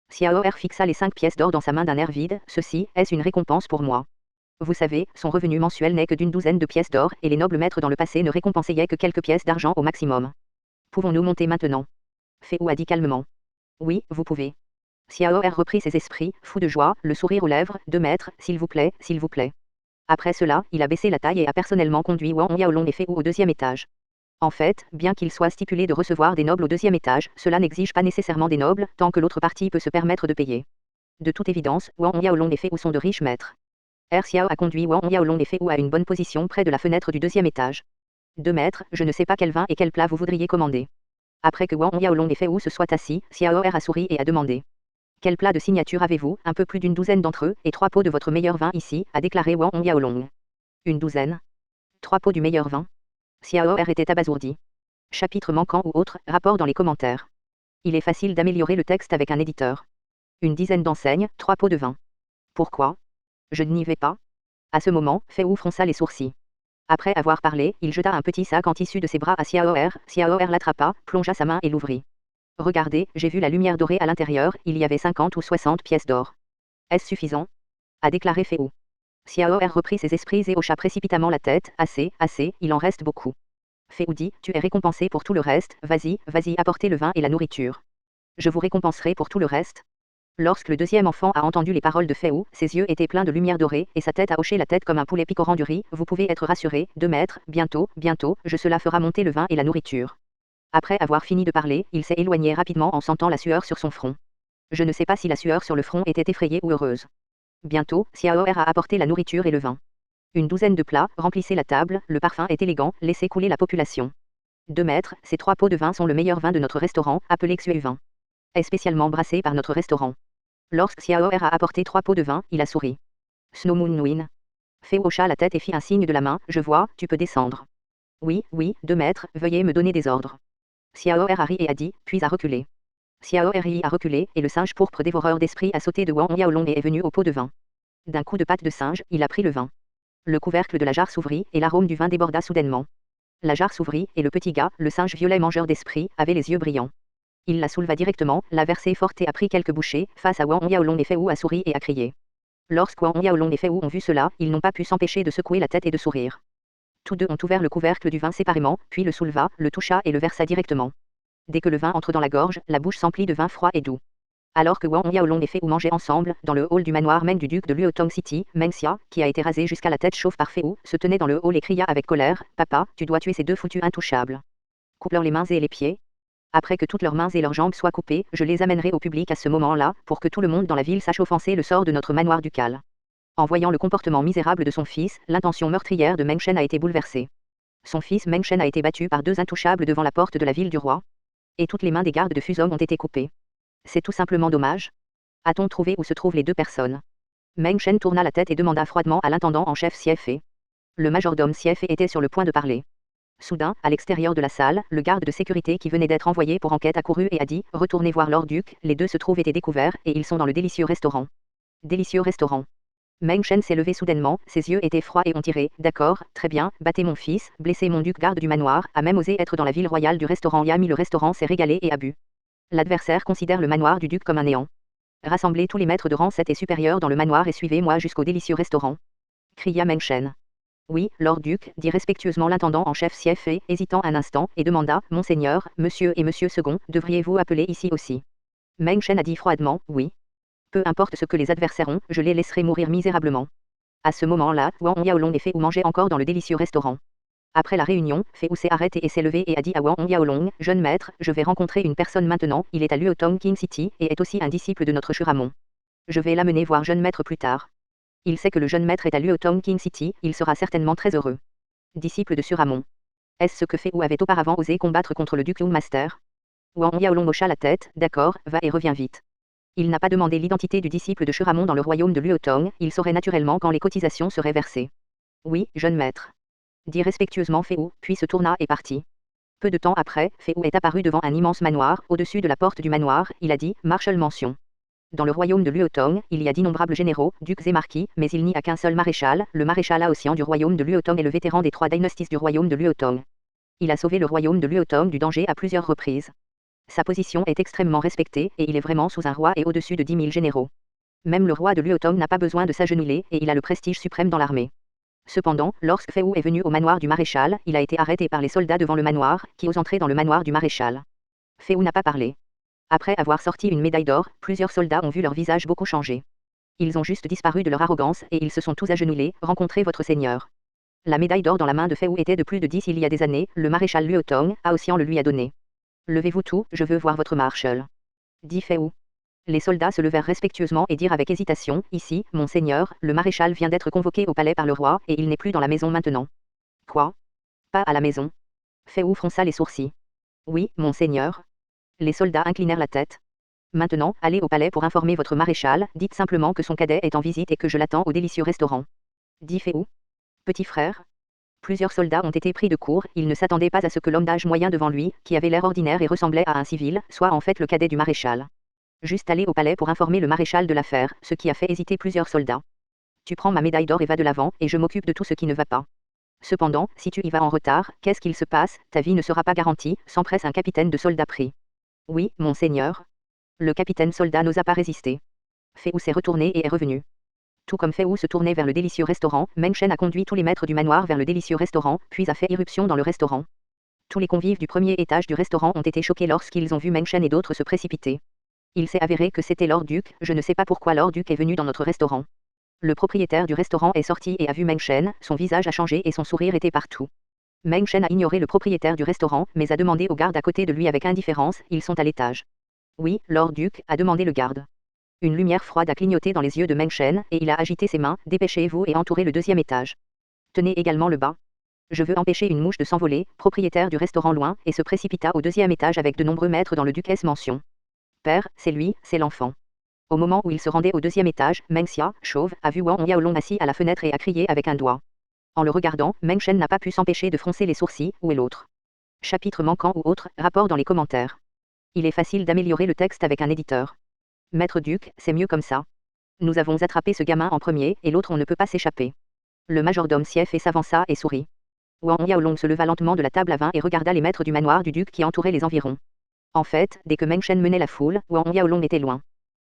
Xiaoer fixa les 5 pièces d'or dans sa main d'un air vide. Ceci, est-ce une récompense pour moi? Vous savez, son revenu mensuel n'est que d'une douzaine de pièces d'or, et les nobles maîtres dans le passé ne récompensaient que quelques pièces d'argent au maximum. Pouvons-nous monter maintenant? Fei Wu a dit calmement. Oui, vous pouvez. Xiaoer reprit ses esprits, fou de joie, le sourire aux lèvres. 2 maîtres, s'il vous plaît, s'il vous plaît. Après cela, il a baissé la taille et a personnellement conduit Wang Yaolong et Fei Wu au 2e étage. En fait, bien qu'il soit stipulé de recevoir des nobles au 2e étage, cela n'exige pas nécessairement des nobles, tant que l'autre partie peut se permettre de payer. De toute évidence, Wang Yaolong et Fei Wu sont de riches maîtres. Xiao a conduit Wang Yaolong et Fei Wu à une bonne position près de la fenêtre du 2e étage. 2 maîtres, je ne sais pas quel vin et quel plat vous voudriez commander. Après que Wang Yaolong et Fei Wu se soient assis, Xiaoer a souri et a demandé. Quel plat de signature avez-vous? Un peu plus d'une douzaine d'entre eux, et 3 pots de votre meilleur vin ici, a déclaré Wang Yaolong. Une douzaine? 3 pots du meilleur vin? Xiaoer était abasourdi. Chapitre manquant ou autre, rapport dans les commentaires. Il est facile d'améliorer le texte avec un éditeur. Une dizaine d'enseignes, 3 pots de vin. Pourquoi? Je n'y vais pas. À ce moment, Fei Wu fronça les sourcils. Après avoir parlé, il jeta un petit sac en tissu de ses bras à Xiaoer. Xiaoer l'attrapa, plongea sa main et l'ouvrit. Regardez, j'ai vu la lumière dorée à l'intérieur, il y avait 50 ou 60 pièces d'or. Est-ce suffisant? A déclaré Fei Wu. Xiaoer reprit ses esprits et hocha précipitamment la tête. Assez, assez, il en reste beaucoup. Fei Wu dit, tu es récompensé pour tout le reste, vas-y, vas-y, apportez le vin et la nourriture. Je vous récompenserai pour tout le reste. Lorsque le 2e enfant a entendu les paroles de Fei Wu, ses yeux étaient pleins de lumière dorée, et sa tête a hoché la tête comme un poulet picorant du riz. Vous pouvez être rassuré, 2 maîtres, bientôt, cela fera monter le vin et la nourriture. Après avoir fini de parler, il s'est éloigné rapidement en sentant la sueur sur son front. Je ne sais pas si la sueur sur le front était effrayée ou heureuse. Bientôt, Xiaoer a apporté la nourriture et le vin. Une douzaine de plats, remplissez la table, le parfum est élégant, laissez couler la population. 2 maîtres, ces 3 pots de vin sont le meilleur vin de notre restaurant, appelé Xue Vin. Est spécialement brassé par notre restaurant. Lorsque Xiaoer a apporté 3 pots de vin, il a souri. Snow Moon Nguyen. Fei Wu hocha la tête et fit un signe de la main, je vois, tu peux descendre. Oui, 2 maîtres, veuillez me donner des ordres. Xiaoer a ri et a dit, puis a reculé. Xiaoer ri a reculé, et le singe pourpre dévoreur d'esprit a sauté de Wang Yaolong et est venu au pot de vin. D'un coup de patte de singe, il a pris le vin. Le couvercle de la jarre s'ouvrit, et l'arôme du vin déborda soudainement. La jarre s'ouvrit, et le petit gars, le singe violet mangeur d'esprit, avait les yeux brillants. Il la souleva directement, l'a versée forte et a pris quelques bouchées, face à Wang Yaolong et Fei Wu a souri et a crié. Lorsque Wang Yaolong et Fei Wu ont vu cela, ils n'ont pas pu s'empêcher de secouer la tête et de sourire. Tous deux ont ouvert le couvercle du vin séparément, puis le souleva, le toucha et le versa directement. Dès que le vin entre dans la gorge, la bouche s'emplit de vin froid et doux. Alors que Wang Yaolong et Fei Wu mangeaient ensemble, dans le hall du manoir Meng du duc de Luotong City, Meng Xia, qui a été rasé jusqu'à la tête chauve par Fei Wu, se tenait dans le hall et cria avec colère, Papa, tu dois tuer ces 2 foutus intouchables. Coupe-leur les mains et les pieds. Après que toutes leurs mains et leurs jambes soient coupées, je les amènerai au public à ce moment-là, pour que tout le monde dans la ville sache offenser le sort de notre manoir ducal. En voyant le comportement misérable de son fils, l'intention meurtrière de Meng Shen a été bouleversée. Son fils Meng Shen a été battu par 2 intouchables devant la porte de la ville du roi. Et toutes les mains des gardes de Fusong ont été coupées. C'est tout simplement dommage. A-t-on trouvé où se trouvent les 2 personnes? Meng Shen tourna la tête et demanda froidement à l'intendant en chef Xie. Le majordome Xie était sur le point de parler. Soudain, à l'extérieur de la salle, le garde de sécurité qui venait d'être envoyé pour enquête a couru et a dit, retournez voir Lord Duc, les 2 se trouvent été découverts, et ils sont dans le délicieux restaurant. Délicieux restaurant. Meng Shen s'est levé soudainement, ses yeux étaient froids et ont tiré, d'accord, très bien, battez mon fils, blessez mon duc garde du manoir, a même osé être dans la ville royale du restaurant Yami le restaurant s'est régalé et a bu. L'adversaire considère le manoir du duc comme un néant. Rassemblez tous les maîtres de rang 7 et supérieurs dans le manoir et suivez-moi jusqu'au délicieux restaurant. Cria Meng Shen. Oui, Lord Duc, dit respectueusement l'intendant en chef Xie, hésitant un instant, et demanda, Monseigneur, monsieur et monsieur second, devriez-vous appeler ici aussi? Meng Shen a dit froidement, oui. Peu importe ce que les adversaires ont, je les laisserai mourir misérablement. À ce moment-là, Wang Yaolong et Fei Wu mangeaient encore dans le délicieux restaurant. Après la réunion, Fei Wu s'est arrêté et s'est levé et a dit à Wang Yaolong, jeune maître, je vais rencontrer une personne maintenant, il est à Luotong King City, et est aussi un disciple de notre Shuramon. Je vais l'amener voir jeune maître plus tard. Il sait que le jeune maître est à Luotong King City, il sera certainement très heureux. Disciple de Suramon. Est-ce ce que Fei Wu avait auparavant osé combattre contre le duc Young Master? Wang Yaolong hocha la tête, d'accord, va et reviens vite. Il n'a pas demandé l'identité du disciple de Shuramon dans le royaume de Luotong, il saurait naturellement quand les cotisations seraient versées. Oui, jeune maître. Dit respectueusement Fei Wu, puis se tourna et partit. Peu de temps après, Fei Wu est apparu devant un immense manoir, au-dessus de la porte du manoir, il a dit, Marshal Mention. Dans le royaume de Luotong, il y a d'innombrables généraux, ducs et marquis, mais il n'y a qu'un seul maréchal, le maréchal Aossian du royaume de Luotong est le vétéran des 3 dynasties du royaume de Luotong. Il a sauvé le royaume de Luotong du danger à plusieurs reprises. Sa position est extrêmement respectée et il est vraiment sous un roi et au-dessus de 10 000 généraux. Même le roi de Luotong n'a pas besoin de s'agenouiller et il a le prestige suprême dans l'armée. Cependant, lorsque Fei Wu est venu au manoir du maréchal, il a été arrêté par les soldats devant le manoir, qui osent entrer dans le manoir du maréchal. Fei Wu n'a pas parlé. Après avoir sorti une médaille d'or, plusieurs soldats ont vu leur visage beaucoup changer. Ils ont juste disparu de leur arrogance et ils se sont tous agenouillés, rencontrez votre seigneur. La médaille d'or dans la main de Fei Wu était de plus de 10 il y a des années, le maréchal Luotong, Aosian le lui a donné. Levez-vous tous, je veux voir votre marshal. Dit Fei Wu. Les soldats se levèrent respectueusement et dirent avec hésitation, ici, mon seigneur, le maréchal vient d'être convoqué au palais par le roi et il n'est plus dans la maison maintenant. Quoi? Pas à la maison. Fei Wu fronça les sourcils. Oui, mon seigneur. Les soldats inclinèrent la tête. Maintenant, allez au palais pour informer votre maréchal, dites simplement que son cadet est en visite et que je l'attends au délicieux restaurant. Dit Fei Wu. Petit frère. Plusieurs soldats ont été pris de court, ils ne s'attendaient pas à ce que l'homme d'âge moyen devant lui, qui avait l'air ordinaire et ressemblait à un civil, soit en fait le cadet du maréchal. Juste aller au palais pour informer le maréchal de l'affaire, ce qui a fait hésiter plusieurs soldats. Tu prends ma médaille d'or et va de l'avant, et je m'occupe de tout ce qui ne va pas. Cependant, si tu y vas en retard, qu'est-ce qu'il se passe? Ta vie ne sera pas garantie, s'empresse un capitaine de soldats pris. Oui, mon seigneur. Le capitaine soldat n'osa pas résister. Fei Wu s'est retourné et est revenu. Tout comme Fei Wu se tournait vers le délicieux restaurant, Meng Shen a conduit tous les maîtres du manoir vers le délicieux restaurant, puis a fait irruption dans le restaurant. Tous les convives du premier étage du restaurant ont été choqués lorsqu'ils ont vu Meng Shen et d'autres se précipiter. Il s'est avéré que c'était Lord Duc, je ne sais pas pourquoi Lord Duc est venu dans notre restaurant. Le propriétaire du restaurant est sorti et a vu Meng Shen, son visage a changé et son sourire était partout. Meng Shen a ignoré le propriétaire du restaurant, mais a demandé aux gardes à côté de lui avec indifférence, ils sont à l'étage. Oui, Lord Duc, a demandé le garde. Une lumière froide a clignoté dans les yeux de Meng Shen, et il a agité ses mains, dépêchez-vous et entourez le deuxième étage. Tenez également le bas. Je veux empêcher une mouche de s'envoler, propriétaire du restaurant loin, et se précipita au deuxième étage avec de nombreux maîtres dans le duchesse mention. Père, c'est lui, c'est l'enfant. Au moment où il se rendait au deuxième étage, Meng Xia, chauve, a vu Wang Yaolong assis à la fenêtre et a crié avec un doigt. En le regardant, Meng Shen n'a pas pu s'empêcher de froncer les sourcils, où est l'autre? Chapitre manquant ou autre, rapport dans les commentaires. Il est facile d'améliorer le texte avec un éditeur. Maître Duc, c'est mieux comme ça. Nous avons attrapé ce gamin en premier, et l'autre on ne peut pas s'échapper. Le majordome Sief et s'avança et sourit. Wang Yaolong se leva lentement de la table à vin et regarda les maîtres du manoir du duc qui entouraient les environs. En fait, dès que Meng Shen menait la foule, Wang Yaolong était loin.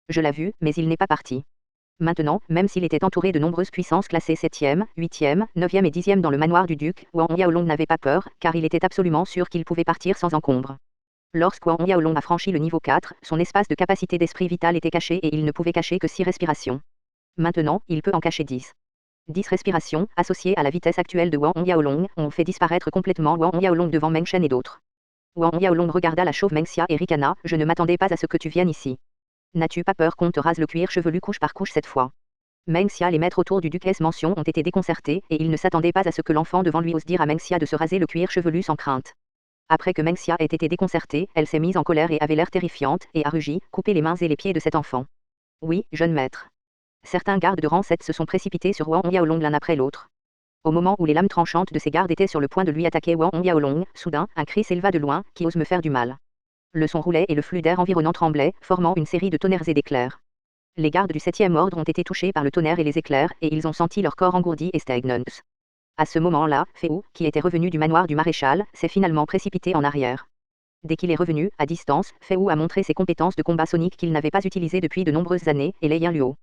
Je l'ai vu, mais il n'est pas parti. Maintenant, même s'il était entouré de nombreuses puissances classées 7e, 8e, 9e et 10e dans le manoir du duc, Wang Yaolong n'avait pas peur, car il était absolument sûr qu'il pouvait partir sans encombre. Lorsque Wang Yaolong a franchi le niveau 4, son espace de capacité d'esprit vital était caché et il ne pouvait cacher que 6 respirations. Maintenant, il peut en cacher 10. 10 respirations, associées à la vitesse actuelle de Wang Yaolong, ont fait disparaître complètement Wang Yaolong devant Meng Shen et d'autres. Wang Yaolong regarda la chauve Meng Xia et ricana, je ne m'attendais pas à ce que tu viennes ici. N'as-tu pas peur qu'on te rase le cuir chevelu couche par couche cette fois? Meng Xia, les maîtres autour du duchesse mention ont été déconcertés, et ils ne s'attendaient pas à ce que l'enfant devant lui ose dire à Meng Xia de se raser le cuir chevelu sans crainte. Après que Meng Xia ait été déconcertée, elle s'est mise en colère et avait l'air terrifiante, et a rugi, coupé les mains et les pieds de cet enfant. Oui, jeune maître. Certains gardes de rang 7 se sont précipités sur Wang Yaolong l'un après l'autre. Au moment où les lames tranchantes de ces gardes étaient sur le point de lui attaquer Wang Yaolong, soudain, un cri s'éleva de loin, qui ose me faire du mal. Le son roulait et le flux d'air environnant tremblait, formant une série de tonnerres et d'éclairs. Les gardes du 7e ordre ont été touchés par le tonnerre et les éclairs, et ils ont senti leur corps engourdi et stagnant. À ce moment-là, Fei Wu, qui était revenu du manoir du maréchal, s'est finalement précipité en arrière. Dès qu'il est revenu, à distance, Fei Wu a montré ses compétences de combat sonique qu'il n'avait pas utilisées depuis de nombreuses années, et Lei Yinluo.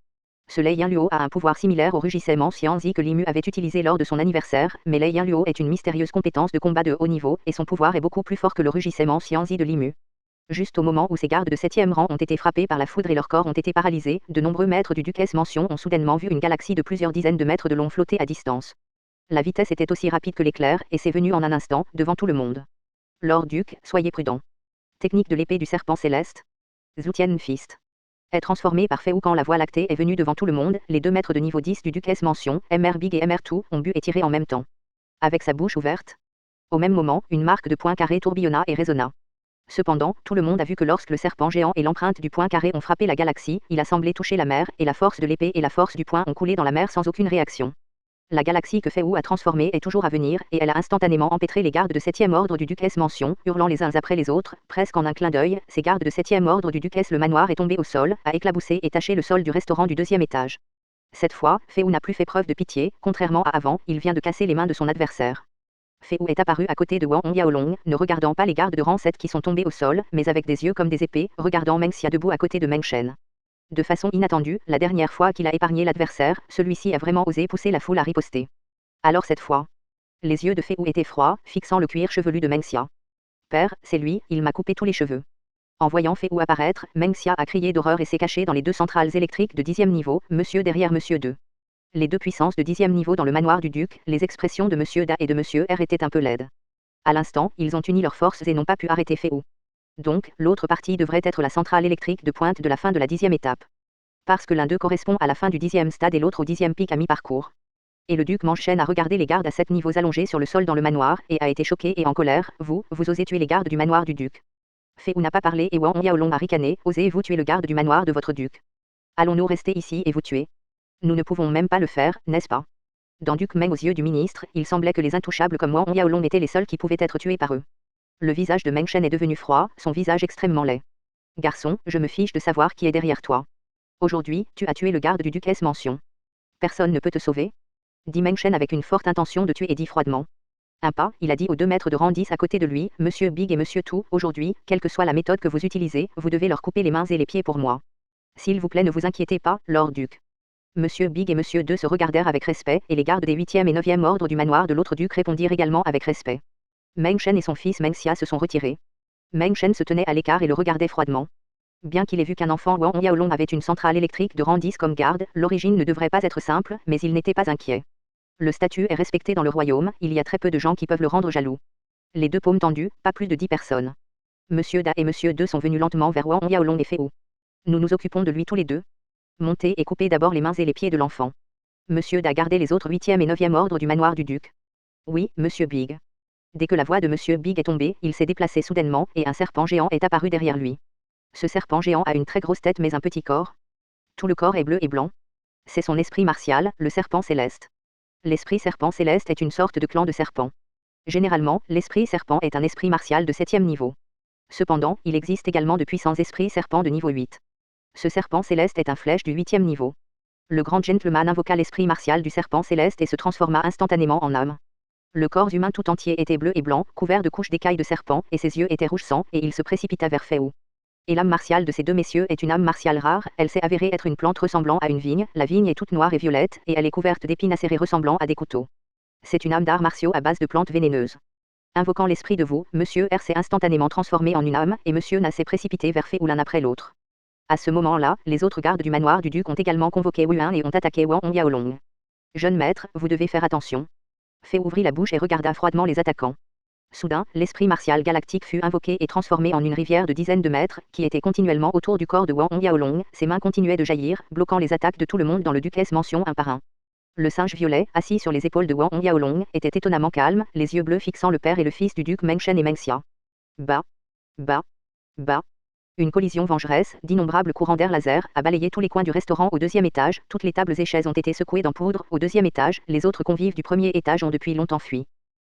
Ce Lei Yinluo a un pouvoir similaire au rugissement Xianzi que Limu avait utilisé lors de son anniversaire, mais Lei Yinluo est une mystérieuse compétence de combat de haut niveau, et son pouvoir est beaucoup plus fort que le rugissement Xianzi de Limu. Juste au moment où ces gardes de 7e rang ont été frappés par la foudre et leurs corps ont été paralysés, de nombreux maîtres du duchesse mention ont soudainement vu une galaxie de plusieurs dizaines de mètres de long flotter à distance. La vitesse était aussi rapide que l'éclair, et c'est venu en un instant, devant tout le monde. Lord Duc, soyez prudent. Technique de l'épée du serpent céleste. Zutian Fist. Est transformé par Fei Wu quand la voie lactée est venue devant tout le monde, les 2 maîtres de niveau 10 du duchesse mention, MR Big et MR2, ont bu et tiré en même temps. Avec sa bouche ouverte. Au même moment, une marque de poing carré tourbillonna et résonna. Cependant, tout le monde a vu que lorsque le serpent géant et l'empreinte du poing carré ont frappé la galaxie, il a semblé toucher la mer, et la force de l'épée et la force du poing ont coulé dans la mer sans aucune réaction. La galaxie que Fei Wu a transformée est toujours à venir, et elle a instantanément empêtré les gardes de 7e ordre du duchesse mention, hurlant les uns après les autres, presque en un clin d'œil, ces gardes de 7e ordre du duchesse le manoir est tombé au sol, a éclaboussé et taché le sol du restaurant du 2e étage. Cette fois, Fei Wu n'a plus fait preuve de pitié, contrairement à avant, il vient de casser les mains de son adversaire. Fei Wu est apparu à côté de Wang Yaolong, ne regardant pas les gardes de rang 7 qui sont tombés au sol, mais avec des yeux comme des épées, regardant Meng Xia debout à côté de Meng Shen. De façon inattendue, la dernière fois qu'il a épargné l'adversaire, celui-ci a vraiment osé pousser la foule à riposter. Alors cette fois, les yeux de Fei Wu étaient froids, fixant le cuir chevelu de Meng Xia. Père, c'est lui, il m'a coupé tous les cheveux. En voyant Fei Wu apparaître, Meng Xia a crié d'horreur et s'est caché dans les deux centrales électriques de 10e niveau, monsieur derrière monsieur 2. Les deux puissances de 10e niveau dans le manoir du duc, les expressions de monsieur Da et de monsieur R étaient un peu laides. À l'instant, ils ont uni leurs forces et n'ont pas pu arrêter Fei Wu. Donc, l'autre partie devrait être la centrale électrique de pointe de la fin de la 10e étape. Parce que l'un d'eux correspond à la fin du 10e stade et l'autre au 10e pic à mi-parcours. Et le duc Meng Shen a regardé les gardes à 7 niveaux allongés sur le sol dans le manoir, et a été choqué et en colère. Vous osez tuer les gardes du manoir du duc. Fei Wu n'a pas parlé et Wang Yaolong a ricané. Osez-vous tuer le garde du manoir de votre duc? Allons-nous rester ici et vous tuer? Nous ne pouvons même pas le faire, n'est-ce pas? Dans Duc Meng aux yeux du ministre, il semblait que les intouchables comme Wang Yaolong étaient les seuls qui pouvaient être tués par eux. Le visage de Meng Shen est devenu froid, son visage extrêmement laid. Garçon, je me fiche de savoir qui est derrière toi. Aujourd'hui, tu as tué le garde du duc S. Mention. Personne ne peut te sauver? Dit Meng Shen avec une forte intention de tuer et dit froidement. Un pas, il a dit aux 2 maîtres de rang 10 à côté de lui, Monsieur Big et Monsieur Tout, aujourd'hui, quelle que soit la méthode que vous utilisez, vous devez leur couper les mains et les pieds pour moi. S'il vous plaît, ne vous inquiétez pas, Lord Duc. Monsieur Big et Monsieur 2 se regardèrent avec respect, et les gardes des 8e et 9e ordres du manoir de l'autre duc répondirent également avec respect. Meng Shen et son fils Meng Xia se sont retirés. Meng Shen se tenait à l'écart et le regardait froidement. Bien qu'il ait vu qu'un enfant Wang Yaolong avait une centrale électrique de rang 10 comme garde, l'origine ne devrait pas être simple, mais il n'était pas inquiet. Le statut est respecté dans le royaume, il y a très peu de gens qui peuvent le rendre jaloux. Les deux paumes tendues, pas plus de 10 personnes. Monsieur Da et Monsieur 2 sont venus lentement vers Wang Yaolong et Fei Wu. Nous nous occupons de lui tous les deux. Montez et coupez d'abord les mains et les pieds de l'enfant. Monsieur Da gardait les autres 8e et 9e ordres du manoir du duc. Oui, Monsieur Big. Dès que la voix de Monsieur Big est tombée, il s'est déplacé soudainement, et un serpent géant est apparu derrière lui. Ce serpent géant a une très grosse tête mais un petit corps. Tout le corps est bleu et blanc. C'est son esprit martial, le serpent céleste. L'esprit serpent céleste est une sorte de clan de serpents. Généralement, l'esprit serpent est un esprit martial de 7e niveau. Cependant, il existe également de puissants esprits serpents de niveau 8. Ce serpent céleste est un flèche du 8e niveau. Le grand gentleman invoqua l'esprit martial du serpent céleste et se transforma instantanément en âme. Le corps humain tout entier était bleu et blanc, couvert de couches d'écailles de serpent, et ses yeux étaient rouge sang, et il se précipita vers Fei Wu. Et l'âme martiale de ces deux messieurs est une âme martiale rare, elle s'est avérée être une plante ressemblant à une vigne, la vigne est toute noire et violette, et elle est couverte d'épines acérées ressemblant à des couteaux. C'est une âme d'arts martiaux à base de plantes vénéneuses. Invoquant l'esprit de vous, Monsieur R s'est instantanément transformé en une âme, et Monsieur Na s'est précipité vers Fei Wu l'un après l'autre. À ce moment-là, les autres gardes du manoir du duc ont également convoqué Wu Yuan et ont attaqué Wang Yaolong. Jeune maître, vous devez faire attention. Fei ouvrit la bouche et regarda froidement les attaquants. Soudain, l'esprit martial galactique fut invoqué et transformé en une rivière de dizaines de mètres, qui était continuellement autour du corps de Wang Yaolong. Ses mains continuaient de jaillir, bloquant les attaques de tout le monde dans le duc S mention un par un. Le singe violet, assis sur les épaules de Wang Yaolong, était étonnamment calme, les yeux bleus fixant le père et le fils du duc Meng Shen et Meng Xia. Bas. Bas. Bas. Une collision vengeresse, d'innombrables courants d'air laser, a balayé tous les coins du restaurant au 2e étage, toutes les tables et chaises ont été secouées d'en poudre au 2e étage, les autres convives du 1er étage ont depuis longtemps fui.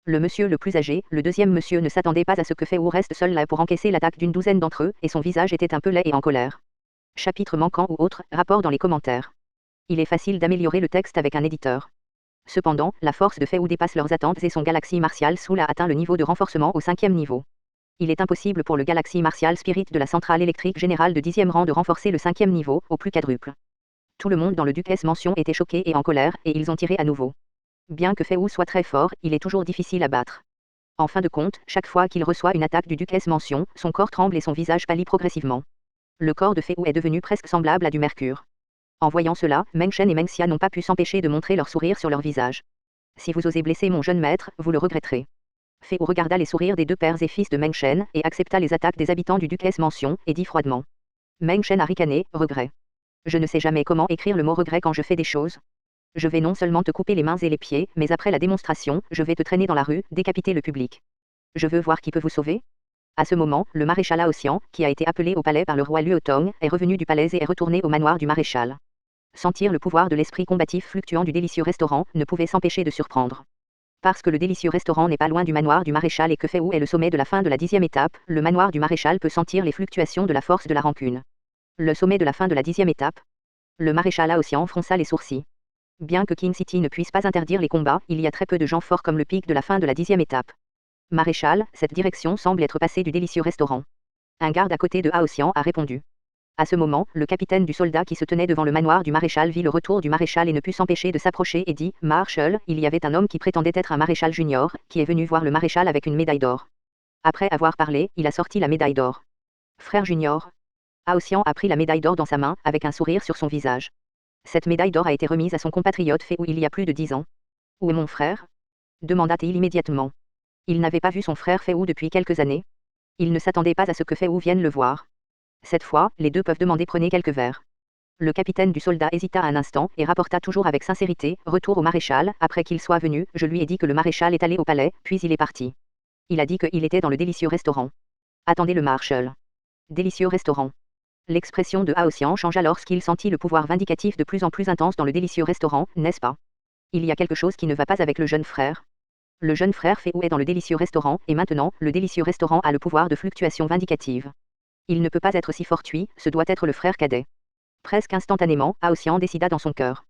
Le monsieur le plus âgé, le 2e monsieur ne s'attendait pas à ce que Fei Wu reste seul là pour encaisser l'attaque d'une douzaine d'entre eux, et son visage était un peu laid et en colère. Chapitre manquant ou autre, rapport dans les commentaires. Il est facile d'améliorer le texte avec un éditeur. Cependant, la force de Fei Wu dépasse leurs attentes et son Galaxy Martial Soul a atteint le niveau de renforcement au 5e niveau. Il est impossible pour le Galaxy Martial Spirit de la centrale électrique générale de 10e rang de renforcer le 5e niveau, au plus quadruple. Tout le monde dans le Duc S mention était choqué et en colère, et ils ont tiré à nouveau. Bien que Fei Wu soit très fort, il est toujours difficile à battre. En fin de compte, chaque fois qu'il reçoit une attaque du Duc S mention, son corps tremble et son visage pâlit progressivement. Le corps de Fei Wu est devenu presque semblable à du mercure. En voyant cela, Meng Shen et Meng Xia n'ont pas pu s'empêcher de montrer leur sourire sur leur visage. Si vous osez blesser mon jeune maître, vous le regretterez. Fei Wu regarda les sourires des deux pères et fils de Meng Shen, et accepta les attaques des habitants du Duc S mention, et dit froidement. Meng Shen a ricané, regret. Je ne sais jamais comment écrire le mot regret quand je fais des choses. Je vais non seulement te couper les mains et les pieds, mais après la démonstration, je vais te traîner dans la rue, décapiter le public. Je veux voir qui peut vous sauver. À ce moment, le maréchal Aoxian, qui a été appelé au palais par le roi Luotong, est revenu du palais et est retourné au manoir du maréchal. Sentir le pouvoir de l'esprit combatif fluctuant du délicieux restaurant ne pouvait s'empêcher de surprendre. Parce que le délicieux restaurant n'est pas loin du manoir du maréchal et que Fei Wu est le sommet de la fin de la 10e étape, le manoir du maréchal peut sentir les fluctuations de la force de la rancune. Le sommet de la fin de la 10e étape. Le maréchal Aoxian fronça les sourcils. Bien que King City ne puisse pas interdire les combats, il y a très peu de gens forts comme le pic de la fin de la 10e étape. Maréchal, cette direction semble être passée du délicieux restaurant. Un garde à côté de Haotian a répondu. À ce moment, le capitaine du soldat qui se tenait devant le manoir du maréchal vit le retour du maréchal et ne put s'empêcher de s'approcher et dit « Marshal, il y avait un homme qui prétendait être un maréchal junior, qui est venu voir le maréchal avec une médaille d'or. » Après avoir parlé, il a sorti la médaille d'or. Frère junior. Haotian a pris la médaille d'or dans sa main, avec un sourire sur son visage. Cette médaille d'or a été remise à son compatriote Féou il y a plus de 10 ans. Où est mon frère demanda-t-il immédiatement. Il n'avait pas vu son frère Féou depuis quelques années. Il ne s'attendait pas à ce que Féou vienne le voir. Cette fois, les deux peuvent demander prenez quelques verres. Le capitaine du soldat hésita un instant et rapporta toujours avec sincérité, retour au maréchal, après qu'il soit venu, je lui ai dit que le maréchal est allé au palais, puis il est parti. Il a dit qu'il était dans le délicieux restaurant. Attendez le Marshal. Délicieux restaurant. L'expression de Haotian changea lorsqu'il sentit le pouvoir vindicatif de plus en plus intense dans le délicieux restaurant, n'est-ce pas? Il y a quelque chose qui ne va pas avec le jeune frère. Le jeune frère Féou est dans le délicieux restaurant, et maintenant, le délicieux restaurant a le pouvoir de fluctuation vindicative. Il ne peut pas être si fortuit, ce doit être le frère cadet. Presque instantanément, Haotian décida dans son cœur.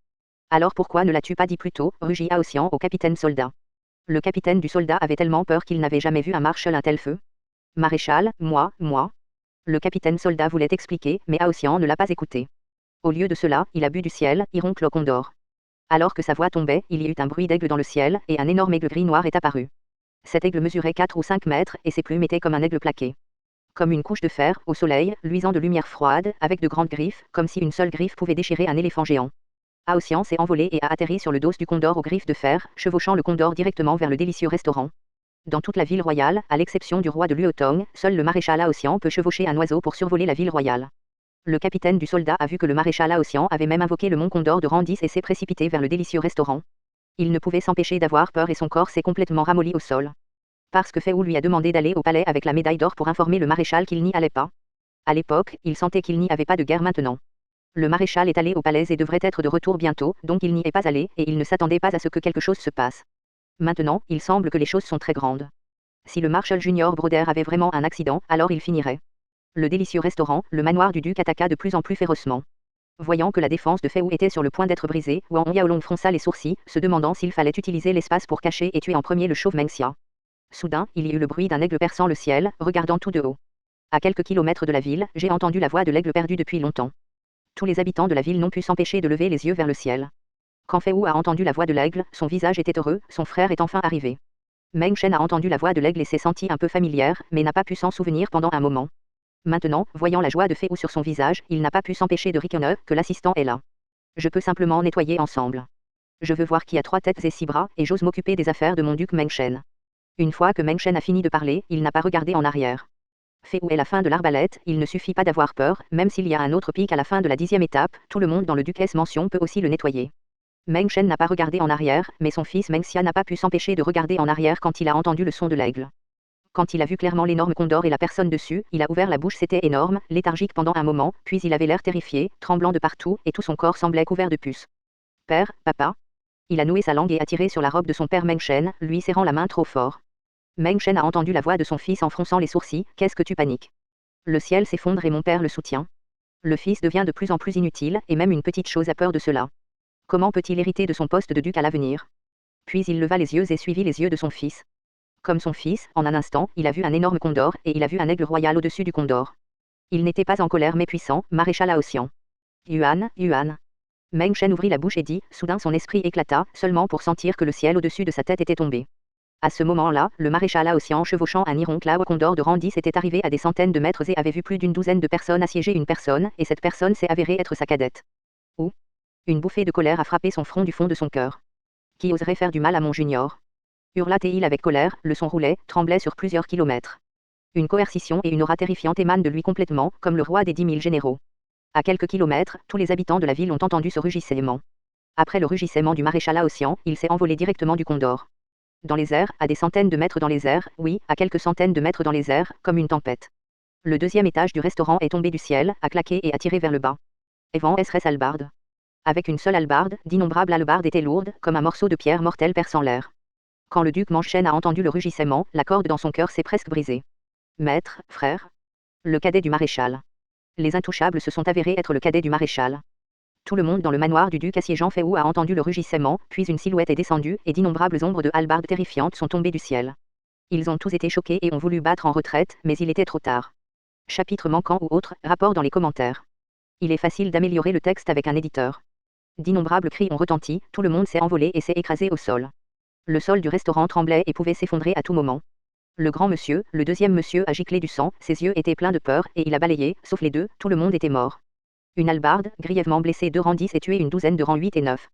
Alors pourquoi ne l'as-tu pas dit plus tôt, rugit Haotian au capitaine soldat. Le capitaine du soldat avait tellement peur qu'il n'avait jamais vu un marshal un tel feu. Maréchal, moi. Le capitaine soldat voulait expliquer, mais Haotian ne l'a pas écouté. Au lieu de cela, il a bu du ciel, Ironcle au condor. Alors que sa voix tombait, il y eut un bruit d'aigle dans le ciel, et un énorme aigle gris noir est apparu. Cet aigle mesurait 4 ou 5 mètres, et ses plumes étaient comme un aigle plaqué. Comme une couche de fer, au soleil, luisant de lumière froide, avec de grandes griffes, comme si une seule griffe pouvait déchirer un éléphant géant. Haotian s'est envolé et a atterri sur le dos du condor aux griffes de fer, chevauchant le condor directement vers le délicieux restaurant. Dans toute la ville royale, à l'exception du roi de Luotong, seul le maréchal Haotian peut chevaucher un oiseau pour survoler la ville royale. Le capitaine du soldat a vu que le maréchal Haotian avait même invoqué le mont Condor de Randis et s'est précipité vers le délicieux restaurant. Il ne pouvait s'empêcher d'avoir peur et son corps s'est complètement ramolli au sol. Parce que Féou lui a demandé d'aller au palais avec la médaille d'or pour informer le maréchal qu'il n'y allait pas. À l'époque, il sentait qu'il n'y avait pas de guerre maintenant. Le maréchal est allé au palais et devrait être de retour bientôt, donc il n'y est pas allé, et il ne s'attendait pas à ce que quelque chose se passe. Maintenant, il semble que les choses sont très grandes. Si le Marshal Junior Broder avait vraiment un accident, alors il finirait. Le délicieux restaurant, le manoir du duc attaqua de plus en plus férocement. Voyant que la défense de Féou était sur le point d'être brisée, Wang Yaolong fronça les sourcils, se demandant s'il fallait utiliser l'espace pour cacher et tuer en premier le chauve Mengxia. Soudain, il y eut le bruit d'un aigle perçant le ciel, regardant tout de haut. À quelques kilomètres de la ville, j'ai entendu la voix de l'aigle perdu depuis longtemps. Tous les habitants de la ville n'ont pu s'empêcher de lever les yeux vers le ciel. Quand Féou a entendu la voix de l'aigle, son visage était heureux, son frère est enfin arrivé. Meng Shen a entendu la voix de l'aigle et s'est sentie un peu familière, mais n'a pas pu s'en souvenir pendant un moment. Maintenant, voyant la joie de Féou sur son visage, il n'a pas pu s'empêcher de ricanner que l'assistant est là. Je peux simplement nettoyer ensemble. Je veux voir qui a 3 têtes et 6 bras, et j'ose m'occuper des affaires de mon duc Meng Shen. Une fois que Meng Shen a fini de parler, il n'a pas regardé en arrière. Féou est la fin de l'arbalète, il ne suffit pas d'avoir peur, même s'il y a un autre pic à la fin de la 10e étape, tout le monde dans le duc Mention peut aussi le nettoyer. Meng Shen n'a pas regardé en arrière, mais son fils Mengxia n'a pas pu s'empêcher de regarder en arrière quand il a entendu le son de l'aigle. Quand il a vu clairement l'énorme condor et la personne dessus, il a ouvert la bouche, c'était énorme, léthargique pendant un moment, puis il avait l'air terrifié, tremblant de partout, et tout son corps semblait couvert de puces. Père, papa. Il a noué sa langue et a tiré sur la robe de son père Meng Shen, lui serrant la main trop fort. Meng Shen a entendu la voix de son fils en fronçant les sourcils, qu'est-ce que tu paniques? Le ciel s'effondre et mon père le soutient. Le fils devient de plus en plus inutile, et même une petite chose a peur de cela. Comment peut-il hériter de son poste de duc à l'avenir? Puis il leva les yeux et suivit les yeux de son fils. Comme son fils, en un instant, il a vu un énorme condor, et il a vu un aigle royal au-dessus du condor. Il n'était pas en colère mais puissant, maréchal Haotian. Yuan. Meng Shen ouvrit la bouche et dit, soudain son esprit éclata, seulement pour sentir que le ciel au-dessus de sa tête était tombé. À ce moment-là, le maréchal Haotian chevauchant un Ironclave condor de Randis était arrivé à des centaines de mètres et avait vu plus d'une douzaine de personnes assiéger une personne, et cette personne s'est avérée être sa cadette. Une bouffée de colère a frappé son front du fond de son cœur. Qui oserait faire du mal à mon junior? Hurla-t-il avec colère, le son roulait, tremblait sur plusieurs kilomètres. Une coercition et une aura terrifiante émanent de lui complètement, comme le roi des 10 000 généraux. À quelques kilomètres, tous les habitants de la ville ont entendu ce rugissement. Après le rugissement du maréchal Haotian, il s'est envolé directement du Condor. Dans les airs, à des centaines de mètres dans les airs, oui, à quelques centaines de mètres dans les airs, comme une tempête. Le deuxième étage du restaurant est tombé du ciel, a claqué et a tiré vers le bas. Evan SRS Albarde. Avec une seule hallebarde, d'innombrables hallebardes étaient lourdes, comme un morceau de pierre mortelle perçant l'air. Quand le duc Meng Shen a entendu le rugissement, la corde dans son cœur s'est presque brisée. Maître, frère. Le cadet du maréchal. Les intouchables se sont avérés être le cadet du maréchal. Tout le monde dans le manoir du duc assiégeant Féou a entendu le rugissement, puis une silhouette est descendue, et d'innombrables ombres de hallebardes terrifiantes sont tombées du ciel. Ils ont tous été choqués et ont voulu battre en retraite, mais il était trop tard. Chapitre manquant ou autre, rapport dans les commentaires. Il est facile d'améliorer le texte avec un éditeur. D'innombrables cris ont retenti, tout le monde s'est envolé et s'est écrasé au sol. Le sol du restaurant tremblait et pouvait s'effondrer à tout moment. Le grand monsieur, le deuxième monsieur a giclé du sang, ses yeux étaient pleins de peur, et il a balayé, sauf les deux, tout le monde était mort. Une hallebarde, grièvement blessée 2 rangs 10 et tué une douzaine de rangs 8 et 9.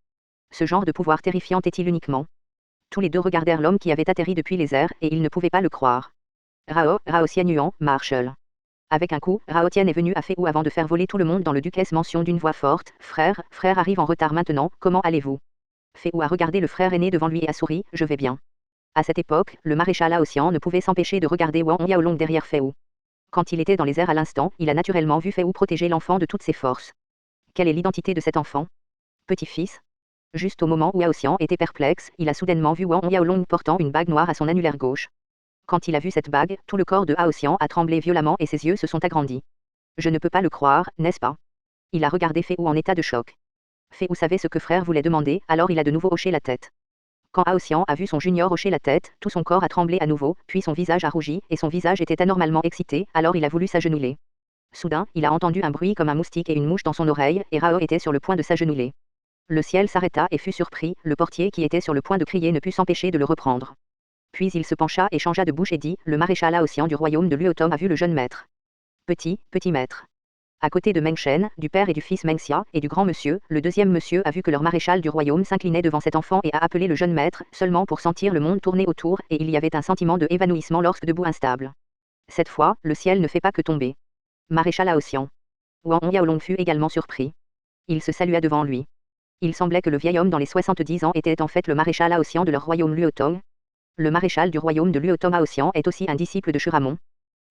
Ce genre de pouvoir terrifiant est-il uniquement? Tous les deux regardèrent l'homme qui avait atterri depuis les airs, et ils ne pouvaient pas le croire. Rao Sianuan, Marshall. Avec un coup, Rao Tien est venu à Féou avant de faire voler tout le monde dans le duquesse mention d'une voix forte. Frère arrive en retard maintenant, comment allez-vous? Féou a regardé le frère aîné devant lui et a souri, je vais bien. À cette époque, le maréchal Aosian ne pouvait s'empêcher de regarder Wang Yaolong derrière Féou. Quand il était dans les airs à l'instant, il a naturellement vu Féou protéger l'enfant de toutes ses forces. Quelle est l'identité de cet enfant? Petit-fils? Juste au moment où Aosian était perplexe, il a soudainement vu Wang Yaolong portant une bague noire à son annulaire gauche. Quand il a vu cette bague, tout le corps de Aosian a tremblé violemment et ses yeux se sont agrandis. Je ne peux pas le croire, n'est-ce pas? Il a regardé Féou en état de choc. Féou savait ce que frère voulait demander, alors il a de nouveau hoché la tête. Quand Aosian a vu son junior hocher la tête, tout son corps a tremblé à nouveau, puis son visage a rougi, et son visage était anormalement excité, alors il a voulu s'agenouiller. Soudain, il a entendu un bruit comme un moustique et une mouche dans son oreille, et Rao était sur le point de s'agenouiller. Le ciel s'arrêta et fut surpris, le portier qui était sur le point de crier ne put s'empêcher de le reprendre. Puis il se pencha et changea de bouche et dit, le maréchal Aosian du royaume de Luotom a vu le jeune maître. Petit maître. À côté de Meng Shen, du père et du fils Meng Xia, et du grand monsieur, le deuxième monsieur a vu que leur maréchal du royaume s'inclinait devant cet enfant et a appelé le jeune maître, seulement pour sentir le monde tourner autour, et il y avait un sentiment de évanouissement lorsque debout instable. Cette fois, le ciel ne fait pas que tomber. Maréchal Aosian. Wang Yaolong fut également surpris. Il se salua devant lui. Il semblait que le vieil homme dans les 70 ans était en fait le maréchal Aosian de leur royaume Luotong. Le maréchal du royaume de Luotom Aosian est aussi un disciple de Shuramon.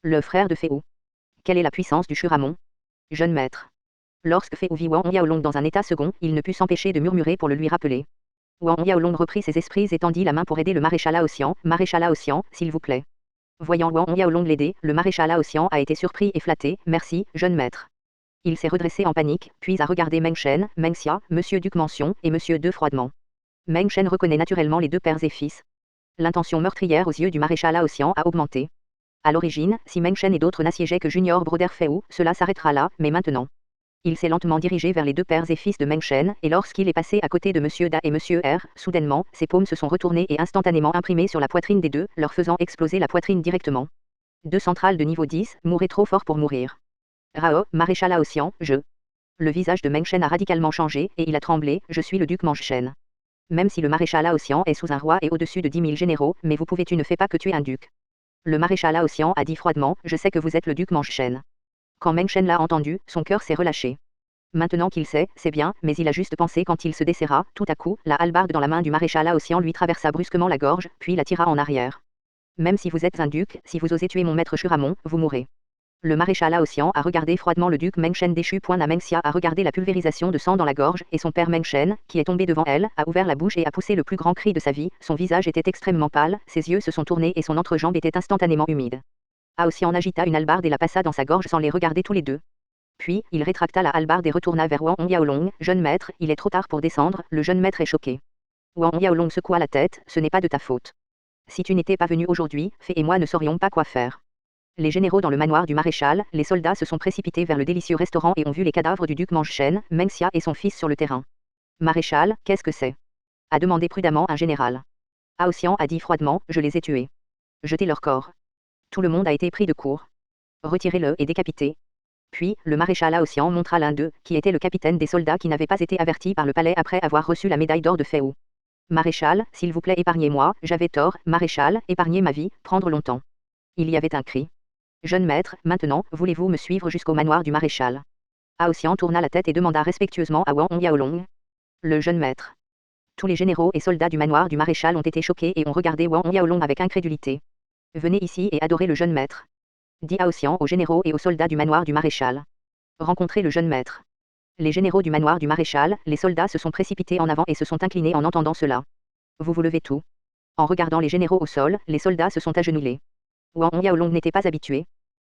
Le frère de Féou. Quelle est la puissance du Shuramon? Jeune maître. Lorsque Féou vit Wang Yaolong dans un état second, il ne put s'empêcher de murmurer pour le lui rappeler. Wang Yaolong reprit ses esprits et tendit la main pour aider le maréchal Aosian. Maréchal Aosian, s'il vous plaît. Voyant Wang Yaolong l'aider, le maréchal Aosian a été surpris et flatté. Merci, jeune maître. Il s'est redressé en panique, puis a regardé Meng Shen, Meng Xia, Monsieur Duc Mention, et Monsieur De froidement. Meng Shen reconnaît naturellement les deux pères et fils. L'intention meurtrière aux yeux du maréchal Aosian a augmenté. À l'origine, si Meng Shen et d'autres n'assiégeaient que Junior Broder Féou, cela s'arrêtera là, mais maintenant. Il s'est lentement dirigé vers les deux pères et fils de Meng Shen, et lorsqu'il est passé à côté de Monsieur Da et Monsieur R, soudainement, ses paumes se sont retournées et instantanément imprimées sur la poitrine des deux, leur faisant exploser la poitrine directement. Deux centrales de niveau 10, mourraient trop fort pour mourir. Rao, maréchal Aosian, je. Le visage de Meng Shen a radicalement changé, et il a tremblé, je suis le duc Meng Shen. Même si le maréchal Aosian est sous un roi et au-dessus de 10 000 généraux, mais vous pouvez tu ne fais pas que tu es un duc. Le maréchal Aosian a dit froidement, je sais que vous êtes le duc Meng Shen. Quand Meng Shen l'a entendu, son cœur s'est relâché. Maintenant qu'il sait, c'est bien, mais il a juste pensé quand il se desserra, tout à coup, la hallebarde dans la main du maréchal Aosian lui traversa brusquement la gorge, puis la tira en arrière. Même si vous êtes un duc, si vous osez tuer mon maître Shuramon, vous mourrez. Le maréchal Aosian a regardé froidement le duc Meng Shen déchu. Meng Xia a regardé la pulvérisation de sang dans la gorge, et son père Meng Shen, qui est tombé devant elle, a ouvert la bouche et a poussé le plus grand cri de sa vie. Son visage était extrêmement pâle, ses yeux se sont tournés et son entrejambe était instantanément humide. Aosian agita une hallebarde et la passa dans sa gorge sans les regarder tous les deux. Puis, il rétracta la hallebarde et retourna vers Wang Yaolong. Jeune maître, il est trop tard pour descendre, le jeune maître est choqué. Wang Yaolong secoua la tête, ce n'est pas de ta faute. Si tu n'étais pas venu aujourd'hui, Fé et moi ne saurions pas quoi faire. Les généraux dans le manoir du maréchal, les soldats se sont précipités vers le délicieux restaurant et ont vu les cadavres du duc Meng Shen, Meng Xia et son fils sur le terrain. Maréchal, qu'est-ce que c'est? A demandé prudemment un général. Aosian a dit froidement, je les ai tués. Jetez leur corps. Tout le monde a été pris de court. Retirez-le et décapitez. Puis, le maréchal Aosian montra l'un d'eux, qui était le capitaine des soldats qui n'avaient pas été avertis par le palais après avoir reçu la médaille d'or de Féou. Maréchal, s'il vous plaît épargnez-moi, j'avais tort, maréchal, épargnez ma vie, prendre longtemps. Il y avait un cri. Jeune maître, maintenant, voulez-vous me suivre jusqu'au manoir du maréchal? Aosian tourna la tête et demanda respectueusement à Wang Yaolong. Le jeune maître. Tous les généraux et soldats du manoir du maréchal ont été choqués et ont regardé Wang Yaolong avec incrédulité. Venez ici et adorez le jeune maître. Dit Aosian aux généraux et aux soldats du manoir du maréchal. Rencontrez le jeune maître. Les généraux du manoir du maréchal, les soldats se sont précipités en avant et se sont inclinés en entendant cela. Vous vous levez tout. En regardant les généraux au sol, les soldats se sont agenouillés. Wang Yaolong n'était pas habitué.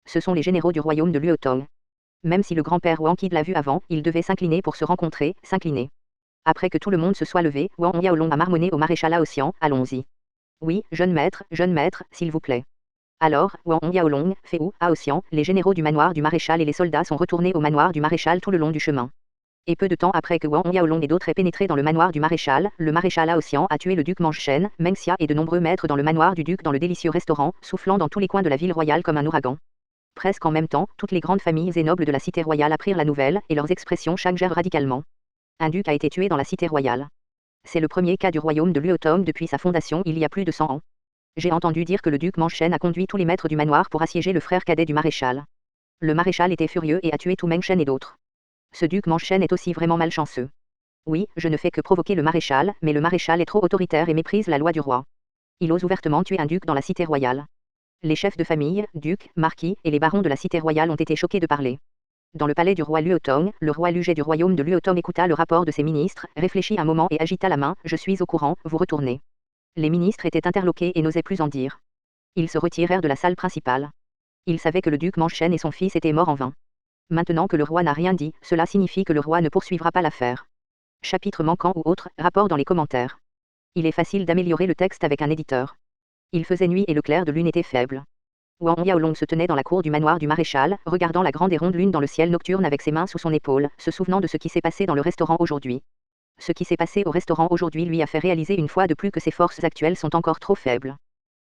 Ce sont les généraux du royaume de Luotong. Même si le grand-père Wang Qi l'a vu avant, il devait s'incliner pour se rencontrer, s'incliner. Après que tout le monde se soit levé, Wang Yaolong a marmonné au maréchal Laotian, allons-y. Oui, jeune maître, s'il vous plaît. Alors, Wang Yaolong, Fei Wu, Aotian, les généraux du manoir du maréchal et les soldats sont retournés au manoir du maréchal tout le long du chemin. Et peu de temps après que Wang Yaolong et d'autres aient pénétré dans le manoir du maréchal, le maréchal Aotian a tué le duc Mangchen, Meng Xia et de nombreux maîtres dans le manoir du duc dans le délicieux restaurant, soufflant dans tous les coins de la ville royale comme un ouragan. Presque en même temps, toutes les grandes familles et nobles de la cité royale apprirent la nouvelle, et leurs expressions changèrent radicalement. Un duc a été tué dans la cité royale. C'est le premier cas du royaume de Luotong depuis sa fondation il y a plus de 100 ans. J'ai entendu dire que le duc Mangchen a conduit tous les maîtres du manoir pour assiéger le frère cadet du maréchal. Le maréchal était furieux et a tué tout Mengchen et d'autres. Ce duc Mangchen est aussi vraiment malchanceux. Oui, je ne fais que provoquer le maréchal, mais le maréchal est trop autoritaire et méprise la loi du roi. Il ose ouvertement tuer un duc dans la cité royale. Les chefs de famille, ducs, marquis et les barons de la cité royale ont été choqués de parler. Dans le palais du roi Luotong, le roi Lugé du royaume de Luotong écouta le rapport de ses ministres, réfléchit un moment et agita la main, je suis au courant, vous retournez. Les ministres étaient interloqués et n'osaient plus en dire. Ils se retirèrent de la salle principale. Ils savaient que le duc Mangchen et son fils étaient morts en vain. Maintenant que le roi n'a rien dit, cela signifie que le roi ne poursuivra pas l'affaire. Chapitre manquant ou autre, rapport dans les commentaires. Il est facile d'améliorer le texte avec un éditeur. Il faisait nuit et le clair de lune était faible. Wang Yaolong se tenait dans la cour du manoir du maréchal, regardant la grande et ronde lune dans le ciel nocturne avec ses mains sous son épaule, se souvenant de ce qui s'est passé dans le restaurant aujourd'hui. Ce qui s'est passé au restaurant aujourd'hui lui a fait réaliser une fois de plus que ses forces actuelles sont encore trop faibles.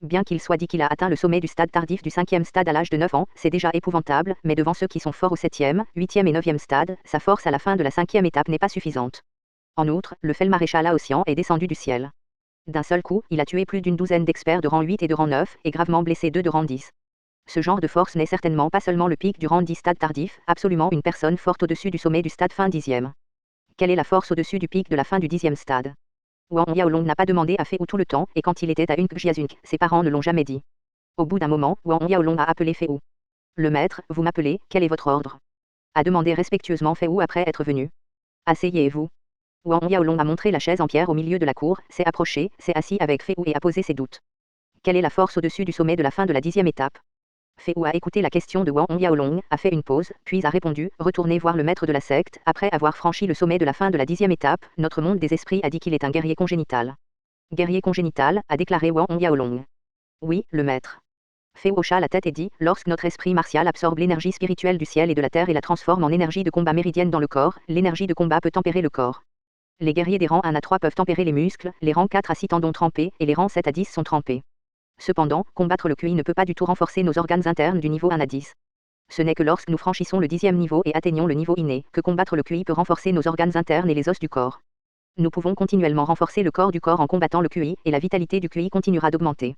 Bien qu'il soit dit qu'il a atteint le sommet du stade tardif du 5e stade à l'âge de 9 ans, c'est déjà épouvantable, mais devant ceux qui sont forts au 7e, 8e et 9e stade, sa force à la fin de la 5e étape n'est pas suffisante. En outre, le feld-maréchal Aotian est descendu du ciel. D'un seul coup, il a tué plus d'une douzaine d'experts de rang 8 et de rang 9, et gravement blessé 2 de rang 10. Ce genre de force n'est certainement pas seulement le pic du rang 10 stade tardif, absolument une personne forte au-dessus du sommet du stade fin 10e. Quelle est la force au-dessus du pic de la fin du 10e stade? Wang Yaolong n'a pas demandé à Fei Wu tout le temps, et quand il était à Jiazunk, ses parents ne l'ont jamais dit. Au bout d'un moment, Wang Yaolong a appelé Fei Wu. Le maître, vous m'appelez, quel est votre ordre? A demandé respectueusement Fei Wu après être venu. Asseyez-vous. Wang Yaolong a montré la chaise en pierre au milieu de la cour, s'est approché, s'est assis avec Fei Wu et a posé ses doutes. Quelle est la force au-dessus du sommet de la fin de la 10e étape? Fei Wu a écouté la question de Wang Yaolong, a fait une pause, puis a répondu, retournez voir le maître de la secte, après avoir franchi le sommet de la fin de la 10e étape, notre monde des esprits a dit qu'il est un guerrier congénital. Guerrier congénital, a déclaré Wang Yaolong. Oui, le maître. Fei Wu hocha la tête et dit, lorsque notre esprit martial absorbe l'énergie spirituelle du ciel et de la terre et la transforme en énergie de combat méridienne dans le corps, l'énergie de combat peut tempérer le corps. Les guerriers des rangs 1 à 3 peuvent tempérer les muscles, les rangs 4 à 6 tendons trempés, et les rangs 7 à 10 sont trempés. Cependant, combattre le QI ne peut pas du tout renforcer nos organes internes du niveau 1 à 10. Ce n'est que lorsque nous franchissons le 10e niveau et atteignons le niveau inné, que combattre le QI peut renforcer nos organes internes et les os du corps. Nous pouvons continuellement renforcer le corps du corps en combattant le QI, et la vitalité du QI continuera d'augmenter.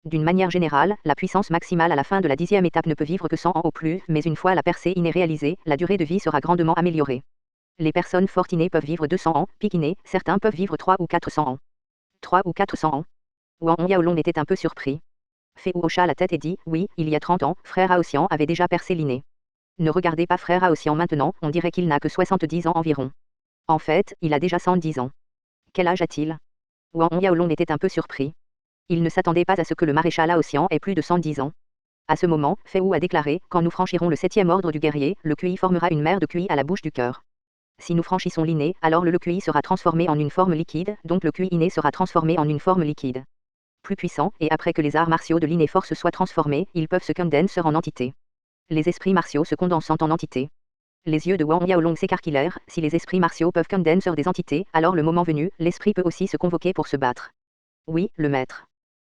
D'une manière générale, la puissance maximale à la fin de la 10e étape ne peut vivre que 100 ans au plus, mais une fois la percée innée réalisée, la durée de vie sera grandement améliorée. Les personnes fortes innées peuvent vivre 200 ans, pic inné, certains peuvent vivre 3 ou 400 ans. 3 ou 400 ans. Wang Yaolong était un peu surpris. Fei Wu hocha la tête et dit, oui, il y a 30 ans, frère Aotian avait déjà percé l'inné. Ne regardez pas frère Aotian maintenant, on dirait qu'il n'a que 70 ans environ. En fait, il a déjà 110 ans. Quel âge a-t-il? Wang Yaolong était un peu surpris. Il ne s'attendait pas à ce que le maréchal Aotian ait plus de 110 ans. À ce moment, Fei Wu a déclaré, quand nous franchirons le 7e ordre du guerrier, le QI formera une mer de QI à la bouche du cœur. Si nous franchissons l'inné, alors le QI sera transformé en une forme liquide, donc le QI inné sera transformé en une forme liquide. Plus puissant, et après que les arts martiaux de l'inné force soient transformés, ils peuvent se condenser en entité. Les esprits martiaux se condensant en entité. Les yeux de Wang Yaolong s'écarquillèrent, si les esprits martiaux peuvent condenser des entités, alors le moment venu, l'esprit peut aussi se convoquer pour se battre. Oui, le maître.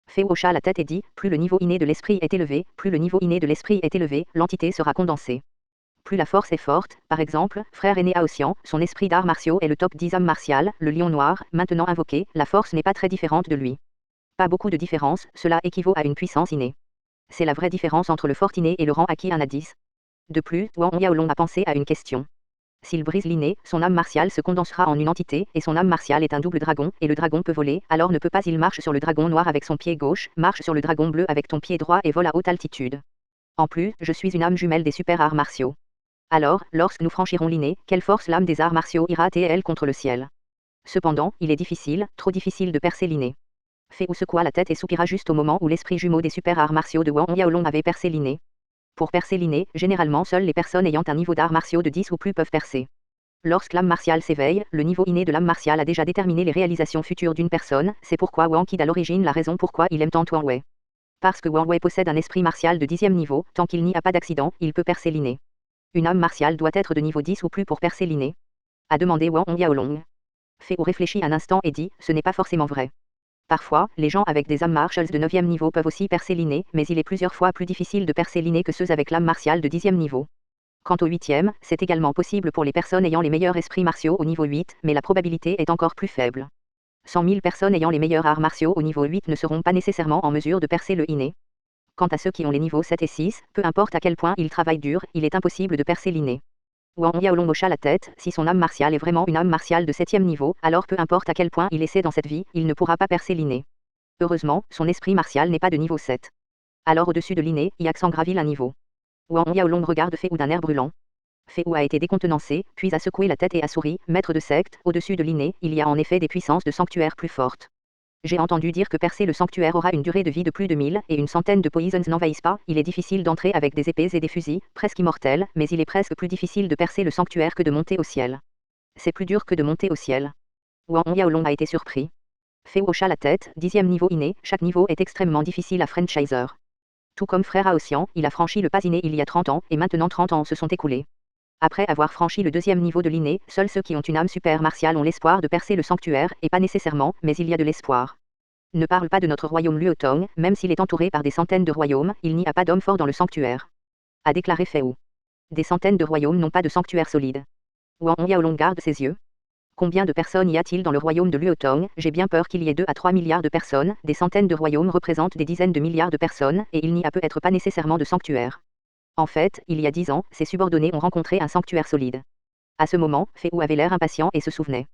Fei Wu hocha la tête et dit, plus le niveau inné de l'esprit est élevé, plus le niveau inné de l'esprit est élevé, l'entité sera condensée. Plus la force est forte, par exemple, frère aîné Aotian, son esprit d'arts martiaux est le top 10 âme martiale, le lion noir, maintenant invoqué, la force n'est pas très différente de lui. Pas beaucoup de différence, cela équivaut à une puissance innée. C'est la vraie différence entre le fort inné et le rang acquis 1 à 10. De plus, Wang Yaolong a pensé à une question. S'il brise l'inné, son âme martiale se condensera en une entité, et son âme martiale est un double dragon, et le dragon peut voler, alors ne peut pas il marche sur le dragon noir avec son pied gauche, marche sur le dragon bleu avec ton pied droit et vole à haute altitude. En plus, je suis une âme jumelle des super arts martiaux. Alors, lorsque nous franchirons l'inné, quelle force l'âme des arts martiaux ira-t-elle contre le ciel? Cependant, il est difficile, trop difficile de percer l'inné. Fei Wu secoua la tête et soupira juste au moment où l'esprit jumeau des super arts martiaux de Wang Yaolong avait percé l'inné. Pour percer l'inné, généralement seules les personnes ayant un niveau d'arts martiaux de 10 ou plus peuvent percer. Lorsque l'âme martiale s'éveille, le niveau inné de l'âme martiale a déjà déterminé les réalisations futures d'une personne, c'est pourquoi Wang Qid à l'origine la raison pourquoi il aime tant Wang Wei. Parce que Wang Wei possède un esprit martial de 10e niveau, tant qu'il n'y a pas d'accident, il peut percer l'inné. Une âme martiale doit être de niveau 10 ou plus pour percer l'inné, a demandé Wang Yaolong. Fei Wu réfléchit un instant et dit, ce n'est pas forcément vrai. Parfois, les gens avec des âmes martials de 9e niveau peuvent aussi percer l'inné, mais il est plusieurs fois plus difficile de percer l'inné que ceux avec l'âme martiale de 10e niveau. Quant au 8e, c'est également possible pour les personnes ayant les meilleurs esprits martiaux au niveau 8, mais la probabilité est encore plus faible. 100 000 personnes ayant les meilleurs arts martiaux au niveau 8 ne seront pas nécessairement en mesure de percer le inné. Quant à ceux qui ont les niveaux 7 et 6, peu importe à quel point ils travaillent dur, il est impossible de percer l'inné. Wang Yaolong hocha la tête, si son âme martiale est vraiment une âme martiale de 7e niveau, alors peu importe à quel point il essaie dans cette vie, il ne pourra pas percer l'inné. Heureusement, son esprit martial n'est pas de niveau 7. Alors au-dessus de l'inné, y accent gravit un niveau. Wang Yaolong regarde Fei Wu d'un air brûlant. Fei Wu a été décontenancé, puis a secoué la tête et a souri, maître de secte, au-dessus de l'inné, il y a en effet des puissances de sanctuaire plus fortes. J'ai entendu dire que percer le sanctuaire aura une durée de vie de plus de 1000, et une centaine de poisons n'envahissent pas, il est difficile d'entrer avec des épées et des fusils, presque immortels, mais il est presque plus difficile de percer le sanctuaire que de monter au ciel. C'est plus dur que de monter au ciel. Wang Yaolong a été surpris. Fei Wu hocha la tête, 10e niveau inné, chaque niveau est extrêmement difficile à franchiser. Tout comme frère Aossian, il a franchi le pas inné il y a 30 ans, et maintenant 30 ans se sont écoulés. Après avoir franchi le 2e niveau de l'inné, seuls ceux qui ont une âme super martiale ont l'espoir de percer le sanctuaire, et pas nécessairement, mais il y a de l'espoir. Ne parle pas de notre royaume Luotong, même s'il est entouré par des centaines de royaumes, il n'y a pas d'homme fort dans le sanctuaire. A déclaré Fei Wu. Des centaines de royaumes n'ont pas de sanctuaire solide. Wang Yaolong garde ses yeux. Combien de personnes y a-t-il dans le royaume de Luotong? J'ai bien peur qu'il y ait 2 à 3 milliards de personnes, des centaines de royaumes représentent des dizaines de milliards de personnes, et il n'y a peut-être pas nécessairement de sanctuaire. En fait, il y a 10 ans, ses subordonnés ont rencontré un sanctuaire solide. À ce moment, Fei Wu avait l'air impatient et se souvenait.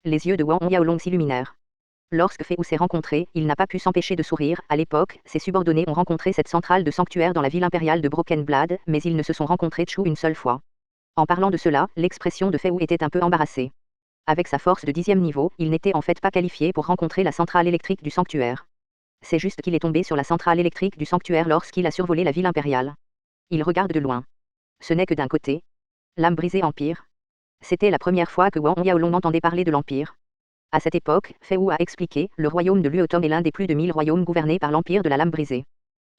Les yeux de Wang Yaolong s'illuminèrent. Lorsque Fei Wu s'est rencontré, il n'a pas pu s'empêcher de sourire. À l'époque, ses subordonnés ont rencontré cette centrale de sanctuaire dans la ville impériale de Broken Blade, mais ils ne se sont rencontrés Chu une seule fois. En parlant de cela, l'expression de Fei Wu était un peu embarrassée. Avec sa force de 10e niveau, il n'était en fait pas qualifié pour rencontrer la centrale électrique du sanctuaire. C'est juste qu'il est tombé sur la centrale électrique du sanctuaire lorsqu'il a survolé la ville impériale. Il regarde de loin. Ce n'est que d'un côté. L'âme brisée Empire. C'était la première fois que Wang Yaolong entendait parler de l'Empire. À cette époque, Fei Wu a expliqué, le royaume de Luotong est l'un des plus de 1000 royaumes gouvernés par l'Empire de la Lame brisée.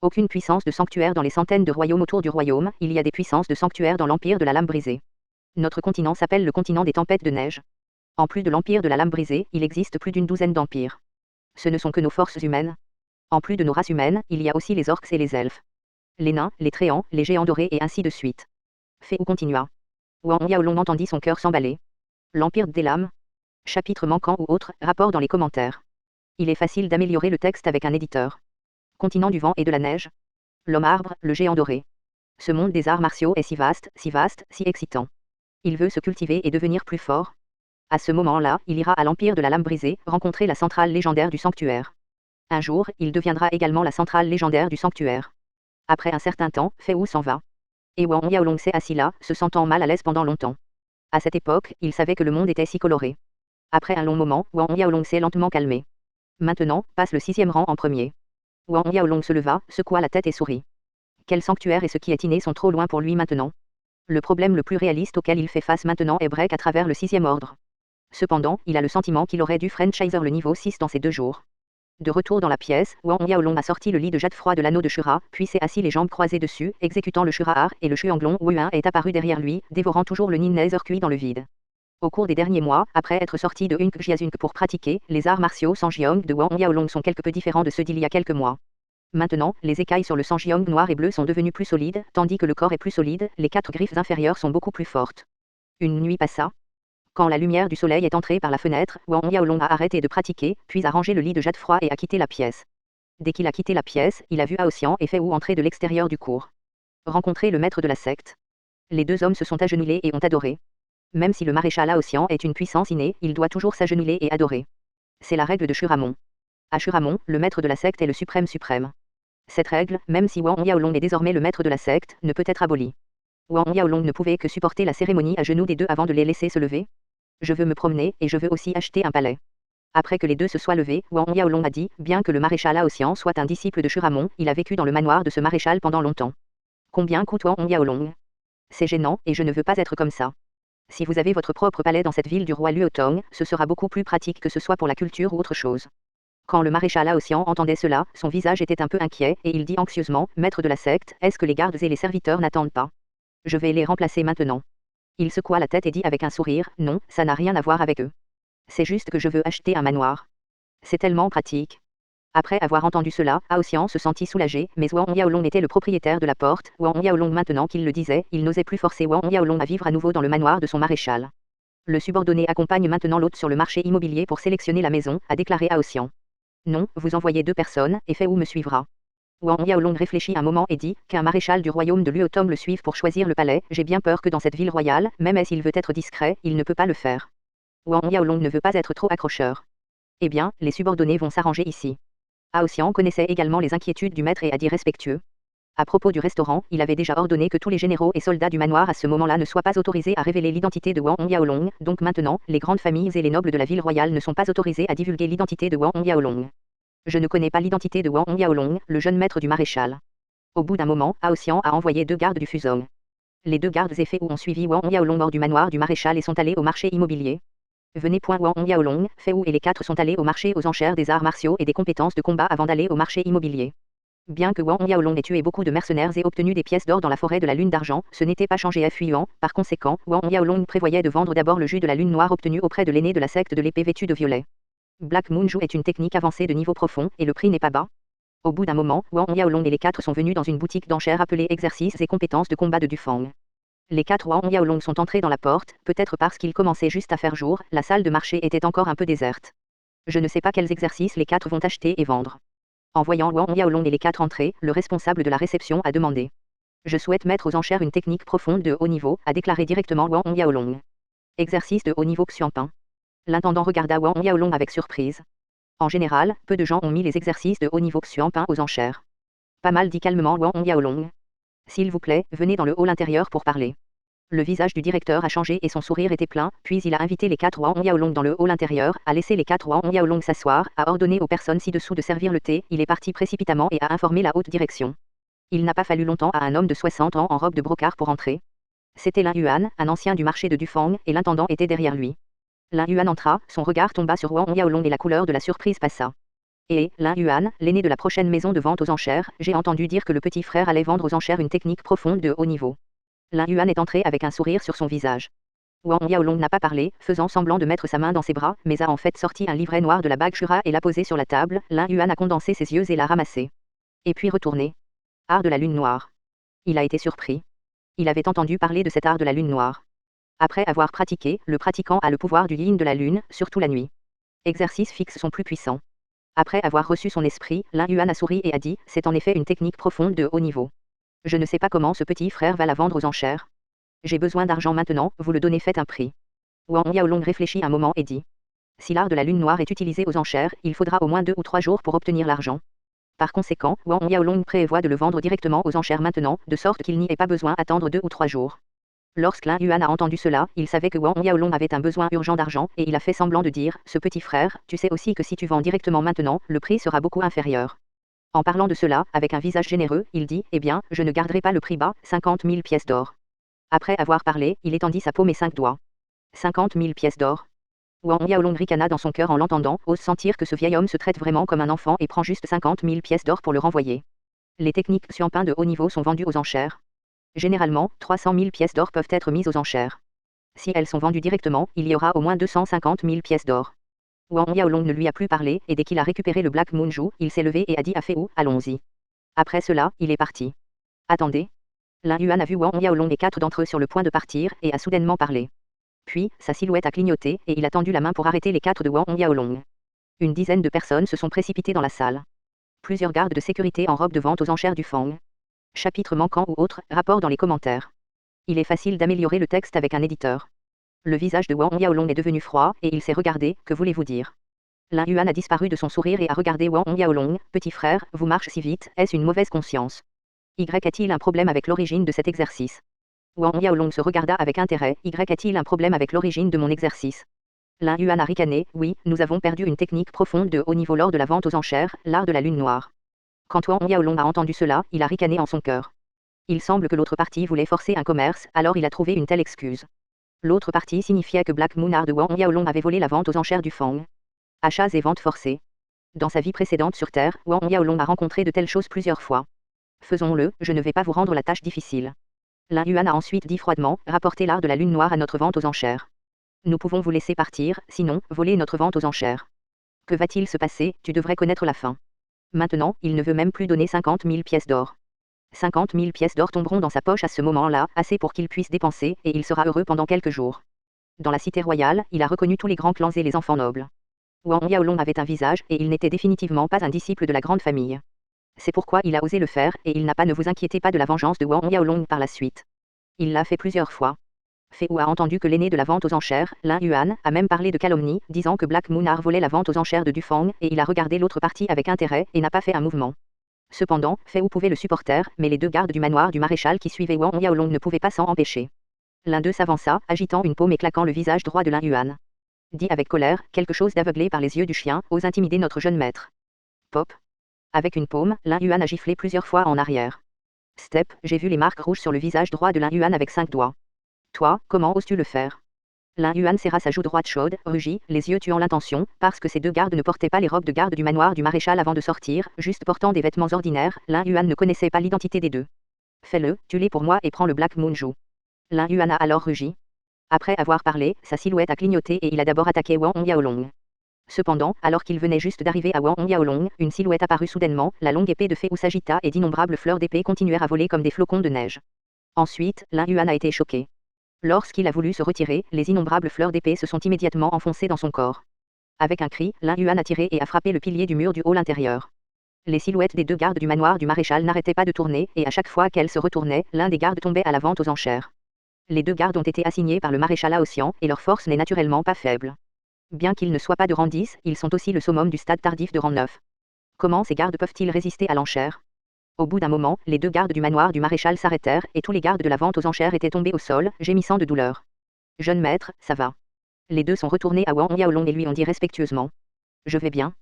Aucune puissance de sanctuaire dans les centaines de royaumes autour du royaume, il y a des puissances de sanctuaire dans l'Empire de la Lame brisée. Notre continent s'appelle le continent des tempêtes de neige. En plus de l'Empire de la Lame brisée, il existe plus d'une douzaine d'empires. Ce ne sont que nos forces humaines. En plus de nos races humaines, il y a aussi les orques et les elfes. Les nains, les tréants, les géants dorés et ainsi de suite. Fei Wu continua. Wang Yaolong entendit son cœur s'emballer. L'Empire des lames. Chapitre manquant ou autre, rapport dans les commentaires. Il est facile d'améliorer le texte avec un éditeur. Continent du vent et de la neige. L'homme arbre, le géant doré. Ce monde des arts martiaux est si vaste, si excitant. Il veut se cultiver et devenir plus fort. À ce moment-là, il ira à l'Empire de la Lame brisée, rencontrer la centrale légendaire du sanctuaire. Un jour, il deviendra également la centrale légendaire du sanctuaire. Après un certain temps, Fei Wu s'en va. Et Wang Yaolong s'est assis là, se sentant mal à l'aise pendant longtemps. À cette époque, il savait que le monde était si coloré. Après un long moment, Wang Yaolong s'est lentement calmé. Maintenant, passe le 6e rang en premier. Wang Yaolong se leva, secoua la tête et sourit. Quel sanctuaire et ce qui est inné sont trop loin pour lui maintenant. Le problème le plus réaliste auquel il fait face maintenant est break à travers le 6e ordre. Cependant, il a le sentiment qu'il aurait dû franchiser le niveau 6 dans ces 2 jours. De retour dans la pièce, Wang Yaolong a sorti le lit de jade froid de l'anneau de Shura, puis s'est assis les jambes croisées dessus, exécutant le Shura-Ar, et le Shuanglong Wuan est apparu derrière lui, dévorant toujours le Nin-Nether cuit dans le vide. Au cours des derniers mois, après être sorti de Unk Jiazunk pour pratiquer, les arts martiaux Sanjiang de Wang Yaolong sont quelque peu différents de ceux d'il y a quelques mois. Maintenant, les écailles sur le Sanjiang noir et bleu sont devenues plus solides, tandis que le corps est plus solide, les 4 griffes inférieures sont beaucoup plus fortes. Une nuit passa. Quand la lumière du soleil est entrée par la fenêtre, Wang Yaolong a arrêté de pratiquer, puis a rangé le lit de jade froid et a quitté la pièce. Dès qu'il a quitté la pièce, il a vu Aossian et Fei Wu entrer de l'extérieur du cours. Rencontrer le maître de la secte. Les 2 hommes se sont agenouillés et ont adoré. Même si le maréchal Aossian est une puissance innée, il doit toujours s'agenouiller et adorer. C'est la règle de Shuramon. À Shuramon, le maître de la secte est le suprême. Cette règle, même si Wang Yaolong est désormais le maître de la secte, ne peut être abolie. Wang Yaolong ne pouvait que supporter la cérémonie à genoux des 2 avant de les laisser se lever. Je veux me promener, et je veux aussi acheter un palais. Après que les 2 se soient levés, Wang Yaolong a dit, bien que le maréchal Aossian soit un disciple de Shuramon, il a vécu dans le manoir de ce maréchal pendant longtemps. Combien coûte Wang Yaolong? C'est gênant, et je ne veux pas être comme ça. Si vous avez votre propre palais dans cette ville du roi Luotong, ce sera beaucoup plus pratique que ce soit pour la culture ou autre chose. Quand le maréchal Aoxian entendait cela, son visage était un peu inquiet, et il dit anxieusement, maître de la secte, est-ce que les gardes et les serviteurs n'attendent pas? Je vais les remplacer maintenant. Il secoua la tête et dit avec un sourire, non, ça n'a rien à voir avec eux. C'est juste que je veux acheter un manoir. C'est tellement pratique. Après avoir entendu cela, Aoxian se sentit soulagé, mais Wang Yaolong était le propriétaire de la porte. Wang Yaolong maintenant qu'il le disait, il n'osait plus forcer Wang Yaolong à vivre à nouveau dans le manoir de son maréchal. Le subordonné accompagne maintenant l'hôte sur le marché immobilier pour sélectionner la maison, a déclaré Aoxian. Non, vous envoyez 2 personnes, et Fei Wu me suivra. Wang Yaolong réfléchit un moment et dit, qu'un maréchal du royaume de Luotom le suive pour choisir le palais, j'ai bien peur que dans cette ville royale, même s'il veut être discret, il ne peut pas le faire. Wang Yaolong ne veut pas être trop accrocheur. Eh bien, les subordonnés vont s'arranger ici. Aoxian connaissait également les inquiétudes du maître et a dit respectueux. À propos du restaurant, il avait déjà ordonné que tous les généraux et soldats du manoir à ce moment-là ne soient pas autorisés à révéler l'identité de Wang Yaolong, donc maintenant, les grandes familles et les nobles de la ville royale ne sont pas autorisés à divulguer l'identité de Wang Yaolong. Je ne connais pas l'identité de Wang Yaolong, le jeune maître du maréchal. Au bout d'un moment, Aoxian a envoyé 2 gardes du Fuzong. Les 2 gardes et Fei Wu ont suivi Wang Yaolong hors du manoir du maréchal et sont allés au marché immobilier. Venez. Wang Yaolong, Fei Wu et les 4 sont allés au marché aux enchères des arts martiaux et des compétences de combat avant d'aller au marché immobilier. Bien que Wang Yaolong ait tué beaucoup de mercenaires et obtenu des pièces d'or dans la forêt de la lune d'argent, ce n'était pas changé à fuyant. Par conséquent, Wang Yaolong prévoyait de vendre d'abord le jus de la lune noire obtenu auprès de l'aîné de la secte de l'épée vêtue de violet. Black Moon Ju est une technique avancée de niveau profond, et le prix n'est pas bas. Au bout d'un moment, Wang Yaolong et les 4 sont venus dans une boutique d'enchères appelée Exercices et compétences de combat de Dufang. Les 4 Wang Yaolong sont entrés dans la porte, peut-être parce qu'il commençait juste à faire jour, la salle de marché était encore un peu déserte. Je ne sais pas quels exercices les 4 vont acheter et vendre. En voyant Wang Yaolong et les 4 entrer, le responsable de la réception a demandé. Je souhaite mettre aux enchères une technique profonde de haut niveau, a déclaré directement Wang Yaolong. Exercice de haut niveau Xianpin. L'intendant regarda Wang Yaolong avec surprise. En général, peu de gens ont mis les exercices de haut niveau Xianpin aux enchères. Pas mal, dit calmement Wang Yaolong. S'il vous plaît, venez dans le hall intérieur pour parler. Le visage du directeur a changé et son sourire était plein, puis il a invité les 4 Wang Yaolong dans le hall intérieur, a laissé les 4 Wang Yaolong s'asseoir, a ordonné aux personnes ci-dessous de servir le thé, il est parti précipitamment et a informé la haute direction. Il n'a pas fallu longtemps à un homme de 60 ans en robe de brocart pour entrer. C'était Lin Yuan, un ancien du marché de Dufang, et l'intendant était derrière lui. Lin Yuan entra, son regard tomba sur Wang Yaolong et la couleur de la surprise passa. Et, Lin Yuan, l'aîné de la prochaine maison de vente aux enchères, j'ai entendu dire que le petit frère allait vendre aux enchères une technique profonde de haut niveau. Lin Yuan est entré avec un sourire sur son visage. Wang Yaolong n'a pas parlé, faisant semblant de mettre sa main dans ses bras, mais a en fait sorti un livret noir de la bague Shura et l'a posé sur la table. Lin Yuan a condensé ses yeux et l'a ramassé. Et puis retourné. Art de la lune noire. Il a été surpris. Il avait entendu parler de cet art de la lune noire. Après avoir pratiqué, le pratiquant a le pouvoir du yin de la lune, surtout la nuit. Exercices fixes sont plus puissants. Après avoir reçu son esprit, Lin Yuan a souri et a dit, c'est en effet une technique profonde de haut niveau. Je ne sais pas comment ce petit frère va la vendre aux enchères. J'ai besoin d'argent maintenant, vous le donnez, faites un prix. Wang Yaolong réfléchit un moment et dit. Si l'art de la lune noire est utilisé aux enchères, il faudra au moins 2 ou 3 jours pour obtenir l'argent. Par conséquent, Wang Yaolong prévoit de le vendre directement aux enchères maintenant, de sorte qu'il n'y ait pas besoin d'attendre 2 ou 3 jours. Lorsque Lin Yuan a entendu cela, il savait que Wang Yaolong avait un besoin urgent d'argent, et il a fait semblant de dire, ce petit frère, tu sais aussi que si tu vends directement maintenant, le prix sera beaucoup inférieur. En parlant de cela, avec un visage généreux, il dit, eh bien, je ne garderai pas le prix bas, 50 000 pièces d'or. Après avoir parlé, il étendit sa paume et 5 doigts. 50 000 pièces d'or. Wang Yaolong ricana dans son cœur en l'entendant, ose sentir que ce vieil homme se traite vraiment comme un enfant et prend juste 50 000 pièces d'or pour le renvoyer. Les techniques Xianpin de haut niveau sont vendues aux enchères. Généralement, 300 000 pièces d'or peuvent être mises aux enchères. Si elles sont vendues directement, il y aura au moins 250 000 pièces d'or. Wang Yaolong ne lui a plus parlé, et dès qu'il a récupéré le Black Moon Ju, il s'est levé et a dit à Fei Wu, allons-y. Après cela, il est parti. Attendez. Lin Yuan a vu Wang Yaolong et 4 d'entre eux sur le point de partir, et a soudainement parlé. Puis, sa silhouette a clignoté, et il a tendu la main pour arrêter les 4 de Wang Yaolong. Une dizaine de personnes se sont précipitées dans la salle. Plusieurs gardes de sécurité en robe de vente aux enchères du Fang. Chapitre manquant ou autre, rapport dans les commentaires. Il est facile d'améliorer le texte avec un éditeur. Le visage de Wang Yaolong est devenu froid, et il s'est regardé, que voulez-vous dire? Lin Yuan a disparu de son sourire et a regardé Wang Yaolong, petit frère, vous marchez si vite, est-ce une mauvaise conscience? Y a-t-il un problème avec l'origine de cet exercice? Wang Yaolong se regarda avec intérêt, y a-t-il un problème avec l'origine de mon exercice? Lin Yuan a ricané, oui, nous avons perdu une technique profonde de haut niveau lors de la vente aux enchères, l'art de la lune noire. Quand Wang Yaolong a entendu cela, il a ricané en son cœur. Il semble que l'autre partie voulait forcer un commerce, alors il a trouvé une telle excuse. L'autre partie signifiait que Black Moon de Wang Yaolong avait volé la vente aux enchères du Fang. Achats et ventes forcées. Dans sa vie précédente sur Terre, Wang Yaolong a rencontré de telles choses plusieurs fois. Faisons-le, je ne vais pas vous rendre la tâche difficile. Lin Yuan a ensuite dit froidement, rapportez l'art de la lune noire à notre vente aux enchères. Nous pouvons vous laisser partir, sinon, voler notre vente aux enchères. Que va-t-il se passer, tu devrais connaître la fin. Maintenant, il ne veut même plus donner 50 000 pièces d'or. 50 000 pièces d'or tomberont dans sa poche à ce moment-là, assez pour qu'il puisse dépenser, et il sera heureux pendant quelques jours. Dans la cité royale, il a reconnu tous les grands clans et les enfants nobles. Wang Yaolong avait un visage, et il n'était définitivement pas un disciple de la grande famille. C'est pourquoi il a osé le faire, et il n'a pas. Ne vous inquiétez pas de la vengeance de Wang Yaolong par la suite. Il l'a fait plusieurs fois. Fei Wu a entendu que l'aîné de la vente aux enchères, Lin Yuan, a même parlé de calomnie, disant que Black Moon volait la vente aux enchères de Dufang, et il a regardé l'autre partie avec intérêt, et n'a pas fait un mouvement. Cependant, Fei Wu pouvait le supporter, mais les deux gardes du manoir du maréchal qui suivaient Wang Yaolong ne pouvaient pas s'en empêcher. L'un d'eux s'avança, agitant une paume et claquant le visage droit de Lin Yuan. Dit avec colère, quelque chose d'aveuglé par les yeux du chien, ose intimider notre jeune maître. Pop. Avec une paume, Lin Yuan a giflé plusieurs fois en arrière. Step, j'ai vu les marques rouges sur le visage droit de Lin Yuan avec 5 doigts. Toi, comment oses-tu le faire? Lin Yuan serra sa joue droite chaude, rugit, les yeux tuant l'intention, parce que ces deux gardes ne portaient pas les robes de garde du manoir du maréchal avant de sortir, juste portant des vêtements ordinaires, Lin Yuan ne connaissait pas l'identité des deux. Fais-le, tue-les pour moi et prends le Black Moon Jou. Lin Yuan a alors rugi. Après avoir parlé, sa silhouette a clignoté et il a d'abord attaqué Wang Yaolong. Cependant, alors qu'il venait juste d'arriver à Wang Yaolong, une silhouette apparut soudainement, la longue épée de Fei Wu s'agita et d'innombrables fleurs d'épée continuèrent à voler comme des flocons de neige. Ensuite, Lin Yuan a été choqué. Lorsqu'il a voulu se retirer, les innombrables fleurs d'épée se sont immédiatement enfoncées dans son corps. Avec un cri, Lin Yuan a tiré et a frappé le pilier du mur du hall intérieur. Les silhouettes des deux gardes du manoir du maréchal n'arrêtaient pas de tourner, et à chaque fois qu'elles se retournaient, l'un des gardes tombait à la vente aux enchères. Les deux gardes ont été assignés par le maréchal Laotian, et leur force n'est naturellement pas faible. Bien qu'ils ne soient pas de rang 10, ils sont aussi le summum du stade tardif de rang 9. Comment ces gardes peuvent-ils résister à l'enchère? Au bout d'un moment, les deux gardes du manoir du maréchal s'arrêtèrent, et tous les gardes de la vente aux enchères étaient tombés au sol, gémissant de douleur. Jeune maître, ça va. Les deux sont retournés à Wang Yaolong et lui ont dit respectueusement. Je vais bien.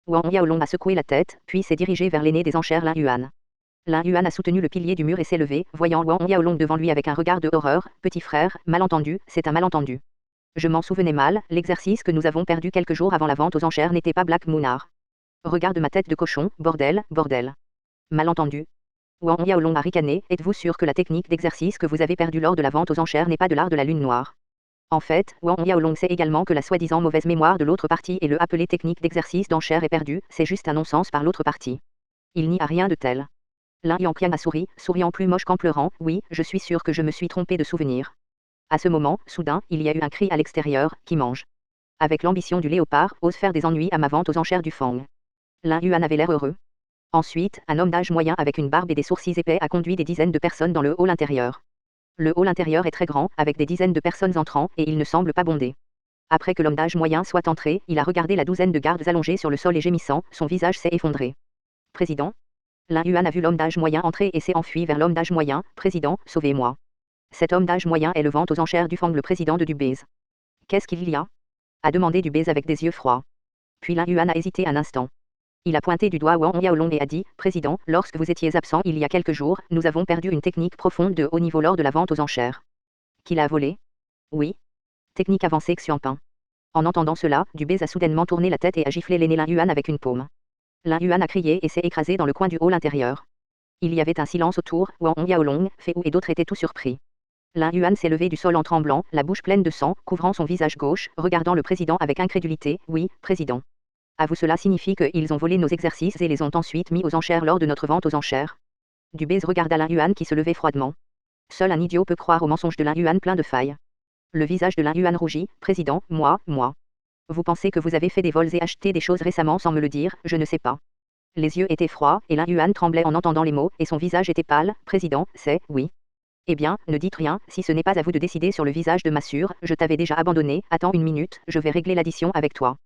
Wang Yaolong a secoué la tête, puis s'est dirigé vers l'aîné des enchères Lin Yuan. Lin Yuan a soutenu le pilier du mur et s'est levé, voyant Wang Yaolong devant lui avec un regard de horreur. Petit frère, malentendu, c'est un malentendu. Je m'en souvenais mal, l'exercice que nous avons perdu quelques jours avant la vente aux enchères n'était pas Black Moon. Regarde ma tête de cochon, bordel, bordel. Malentendu. Wang Yaolong a ricané, êtes-vous sûr que la technique d'exercice que vous avez perdue lors de la vente aux enchères n'est pas de l'art de la lune noire? En fait, Wang Yaolong sait également que la soi-disant mauvaise mémoire de l'autre partie et le appelé technique d'exercice d'enchères est perdue, c'est juste un non-sens par l'autre partie. Il n'y a rien de tel. Lin Yangqiang a souri, souriant plus moche qu'en pleurant, oui, je suis sûr que je me suis trompé de souvenir. À ce moment, soudain, il y a eu un cri à l'extérieur, qui mange. Avec l'ambition du léopard, ose faire des ennuis à ma vente aux enchères du Fang. Lin Yuan avait l'air heureux. Ensuite, un homme d'âge moyen avec une barbe et des sourcils épais a conduit des dizaines de personnes dans le hall intérieur. Le hall intérieur est très grand, avec des dizaines de personnes entrant, et il ne semble pas bondé. Après que l'homme d'âge moyen soit entré, il a regardé la douzaine de gardes allongés sur le sol et gémissant, son visage s'est effondré. Président? Lin Yuan a vu l'homme d'âge moyen entrer et s'est enfui vers l'homme d'âge moyen. Président, sauvez-moi. Cet homme d'âge moyen est le vente aux enchères du Fang, le président de Dubez. Qu'est-ce qu'il y a? A demandé Dubez avec des yeux froids. Puis Lin Yuan a hésité un instant. Il a pointé du doigt Wang Yaolong et a dit, Président, lorsque vous étiez absent il y a quelques jours, nous avons perdu une technique profonde de haut niveau lors de la vente aux enchères. Qui l'a volée? Oui. Technique avancée Xianpin. En entendant cela, Dubez a soudainement tourné la tête et a giflé l'aîné Lin Yuan avec une paume. Lin Yuan a crié et s'est écrasé dans le coin du hall intérieur. Il y avait un silence autour, Wang Yaolong, Fei Wu et d'autres étaient tout surpris. Lin Yuan s'est levé du sol en tremblant, la bouche pleine de sang, couvrant son visage gauche, regardant le président avec incrédulité, oui, président. À vous cela signifie qu'ils ont volé nos exercices et les ont ensuite mis aux enchères lors de notre vente aux enchères. Dubez regarda Lin Yuan qui se levait froidement. Seul un idiot peut croire au mensonge de Lin Yuan plein de failles. Le visage de Lin Yuan rougit, président, moi. Vous pensez que vous avez fait des vols et acheté des choses récemment sans me le dire, je ne sais pas. Les yeux étaient froids, et Lin Yuan tremblait en entendant les mots, et son visage était pâle, président, c'est, oui. Eh bien, ne dites rien, si ce n'est pas à vous de décider sur le visage de Massure, je t'avais déjà abandonné, attends une minute, je vais régler l'addition avec toi.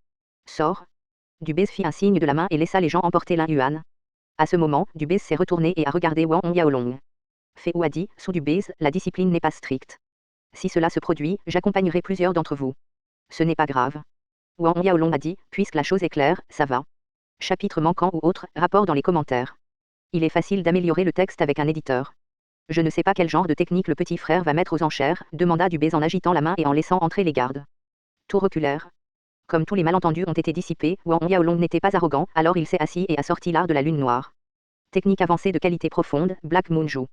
Sors. Dubez fit un signe de la main et laissa les gens emporter Lin Yuan. À ce moment, Dubez s'est retourné et a regardé Wang Yaolong. Fei Wu a dit, sous Dubez, la discipline n'est pas stricte. Si cela se produit, j'accompagnerai plusieurs d'entre vous. Ce n'est pas grave. Wang Yaolong a dit, puisque la chose est claire, ça va. Chapitre manquant ou autre, rapport dans les commentaires. Il est facile d'améliorer le texte avec un éditeur. Je ne sais pas quel genre de technique le petit frère va mettre aux enchères, demanda Dubé en agitant la main et en laissant entrer les gardes. Tout reculèrent. Comme tous les malentendus ont été dissipés, Wang Yaolong n'était pas arrogant, alors il s'est assis et a sorti l'art de la lune noire. Technique avancée de qualité profonde, Black Moon Ju.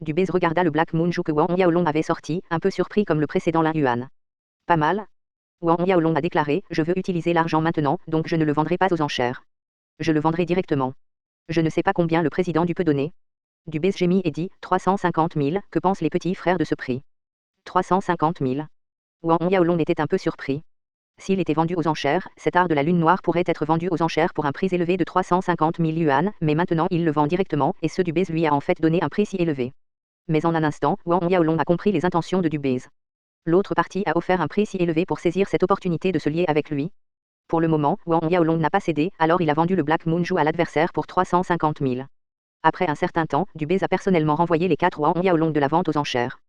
Dubé regarda le Black Moon Ju que Wang Yaolong avait sorti, un peu surpris comme le précédent Lin Yuan. Pas mal. Wang Yaolong a déclaré, je veux utiliser l'argent maintenant, donc je ne le vendrai pas aux enchères. Je le vendrai directement. Je ne sais pas combien le président du peut donner. Dubé gémit et dit, 350 000, que pensent les petits frères de ce prix? 350 000. Wang Yaolong était un peu surpris. S'il était vendu aux enchères, cet art de la lune noire pourrait être vendu aux enchères pour un prix élevé de 350 000 yuan, mais maintenant il le vend directement, et ce Dubé lui a en fait donné un prix si élevé. Mais en un instant, Wang Yaolong a compris les intentions de Dubé. L'autre partie a offert un prix si élevé pour saisir cette opportunité de se lier avec lui. Pour le moment, Wang Yaolong n'a pas cédé, alors il a vendu le Black Moon Ju à l'adversaire pour 350 000. Après un certain temps, Dubé a personnellement renvoyé les 4 Wang Yaolong de la vente aux enchères.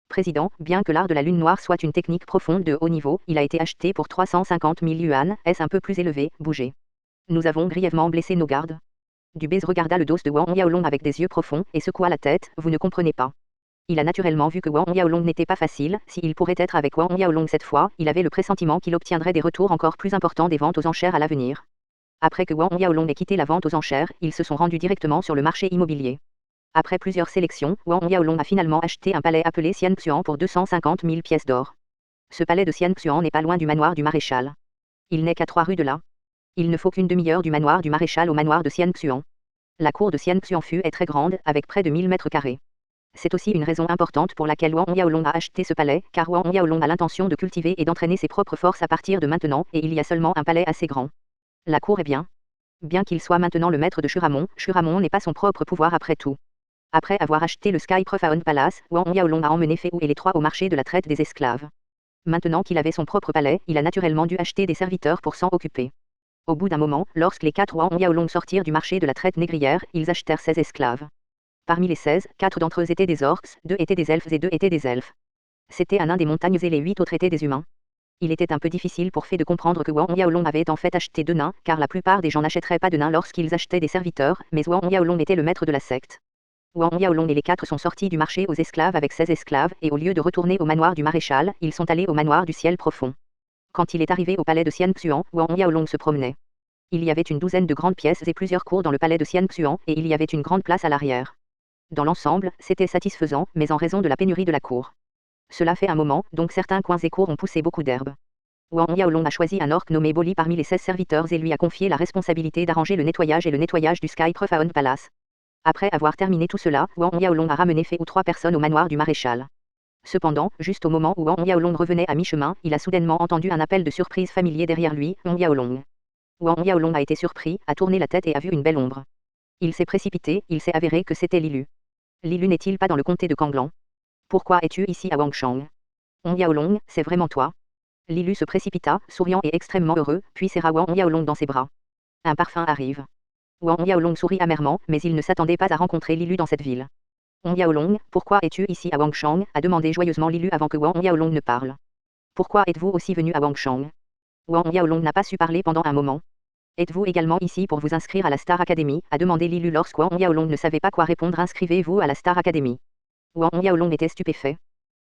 Président, bien que l'art de la lune noire soit une technique profonde de haut niveau, il a été acheté pour 350 000 yuan, est-ce un peu plus élevé, bougez. Nous avons grièvement blessé nos gardes. Dubé regarda le dos de Wang Yaolong avec des yeux profonds, et secoua la tête, vous ne comprenez pas. Il a naturellement vu que Wang Yaolong n'était pas facile, s'il pourrait être avec Wang Yaolong cette fois, il avait le pressentiment qu'il obtiendrait des retours encore plus importants des ventes aux enchères à l'avenir. Après que Wang Yaolong ait quitté la vente aux enchères, ils se sont rendus directement sur le marché immobilier. Après plusieurs sélections, Wang Yaolong a finalement acheté un palais appelé Xianxuan pour 250 000 pièces d'or. Ce palais de Xianxuan n'est pas loin du manoir du maréchal. Il n'est qu'à 3 rues de là. Il ne faut qu'une demi-heure du manoir du maréchal au manoir de Xianxuan. La cour de Xianxuan est très grande, avec près de 1000 mètres carrés. C'est aussi une raison importante pour laquelle Wang Yaolong a acheté ce palais, car Wang Yaolong a l'intention de cultiver et d'entraîner ses propres forces à partir de maintenant, et il y a seulement un palais assez grand. La cour est bien. Bien qu'il soit maintenant le maître de Churamon, Churamon n'est pas son propre pouvoir après tout. Après avoir acheté le Sky Profaon Palace, Wang Yaolong a emmené Fei Wu et les 3 au marché de la traite des esclaves. Maintenant qu'il avait son propre palais, il a naturellement dû acheter des serviteurs pour s'en occuper. Au bout d'un moment, lorsque les 4 Wang Yaolong sortirent du marché de la traite négrière, ils achetèrent 16 esclaves. Parmi les 16, 4 d'entre eux étaient des orques, 2 étaient des elfes et 2 étaient des elfes. C'était un nain des montagnes et les 8 autres étaient des humains. Il était un peu difficile pour Fei de comprendre que Wang Yaolong avait en fait acheté 2 nains, car la plupart des gens n'achèteraient pas de nains lorsqu'ils achetaient des serviteurs, mais Wang Yaolong était le maître de la secte. Wang Yaolong et les 4 sont sortis du marché aux esclaves avec 16 esclaves, et au lieu de retourner au manoir du maréchal, ils sont allés au manoir du ciel profond. Quand il est arrivé au palais de Xianxuan, Wang Yaolong se promenait. Il y avait une douzaine de grandes pièces et plusieurs cours dans le palais de Xianxuan, et il y avait une grande place à l'arrière. Dans l'ensemble, c'était satisfaisant, mais en raison de la pénurie de la cour. Cela fait un moment, donc certains coins et cours ont poussé beaucoup d'herbe. Wang Yaolong a choisi un orc nommé Boli parmi les 16 serviteurs et lui a confié la responsabilité d'arranger le nettoyage et le nettoyage du Sky Profaon Palace. Après avoir terminé tout cela, Wang Yaolong a ramené Fei ou 3 personnes au manoir du maréchal. Cependant, juste au moment où Wang Yaolong revenait à mi-chemin, il a soudainement entendu un appel de surprise familier derrière lui, Wang Yaolong. Wang Yaolong a été surpris, a tourné la tête et a vu une belle ombre. Il s'est précipité, il s'est avéré que c'était Lilu. Lilu n'est-il pas dans le comté de Kanglan? Pourquoi es-tu ici à Wangshang? Wang Yaolong, c'est vraiment toi? Lilu se précipita, souriant et extrêmement heureux, puis serra Wang Yaolong dans ses bras. Un parfum arrive. Wang Yaolong sourit amèrement, mais il ne s'attendait pas à rencontrer Lilu dans cette ville. Wang Yaolong, pourquoi es-tu ici à Wangshang? A demandé joyeusement Lilu avant que Wang Yaolong ne parle. Pourquoi êtes-vous aussi venu à Wangshang? Wang Yaolong n'a pas su parler pendant un moment. Êtes-vous également ici pour vous inscrire à la Star Academy? A demandé Lilu lorsque Wang Yaolong ne savait pas quoi répondre. Inscrivez-vous à la Star Academy. Wang Yaolong était stupéfait.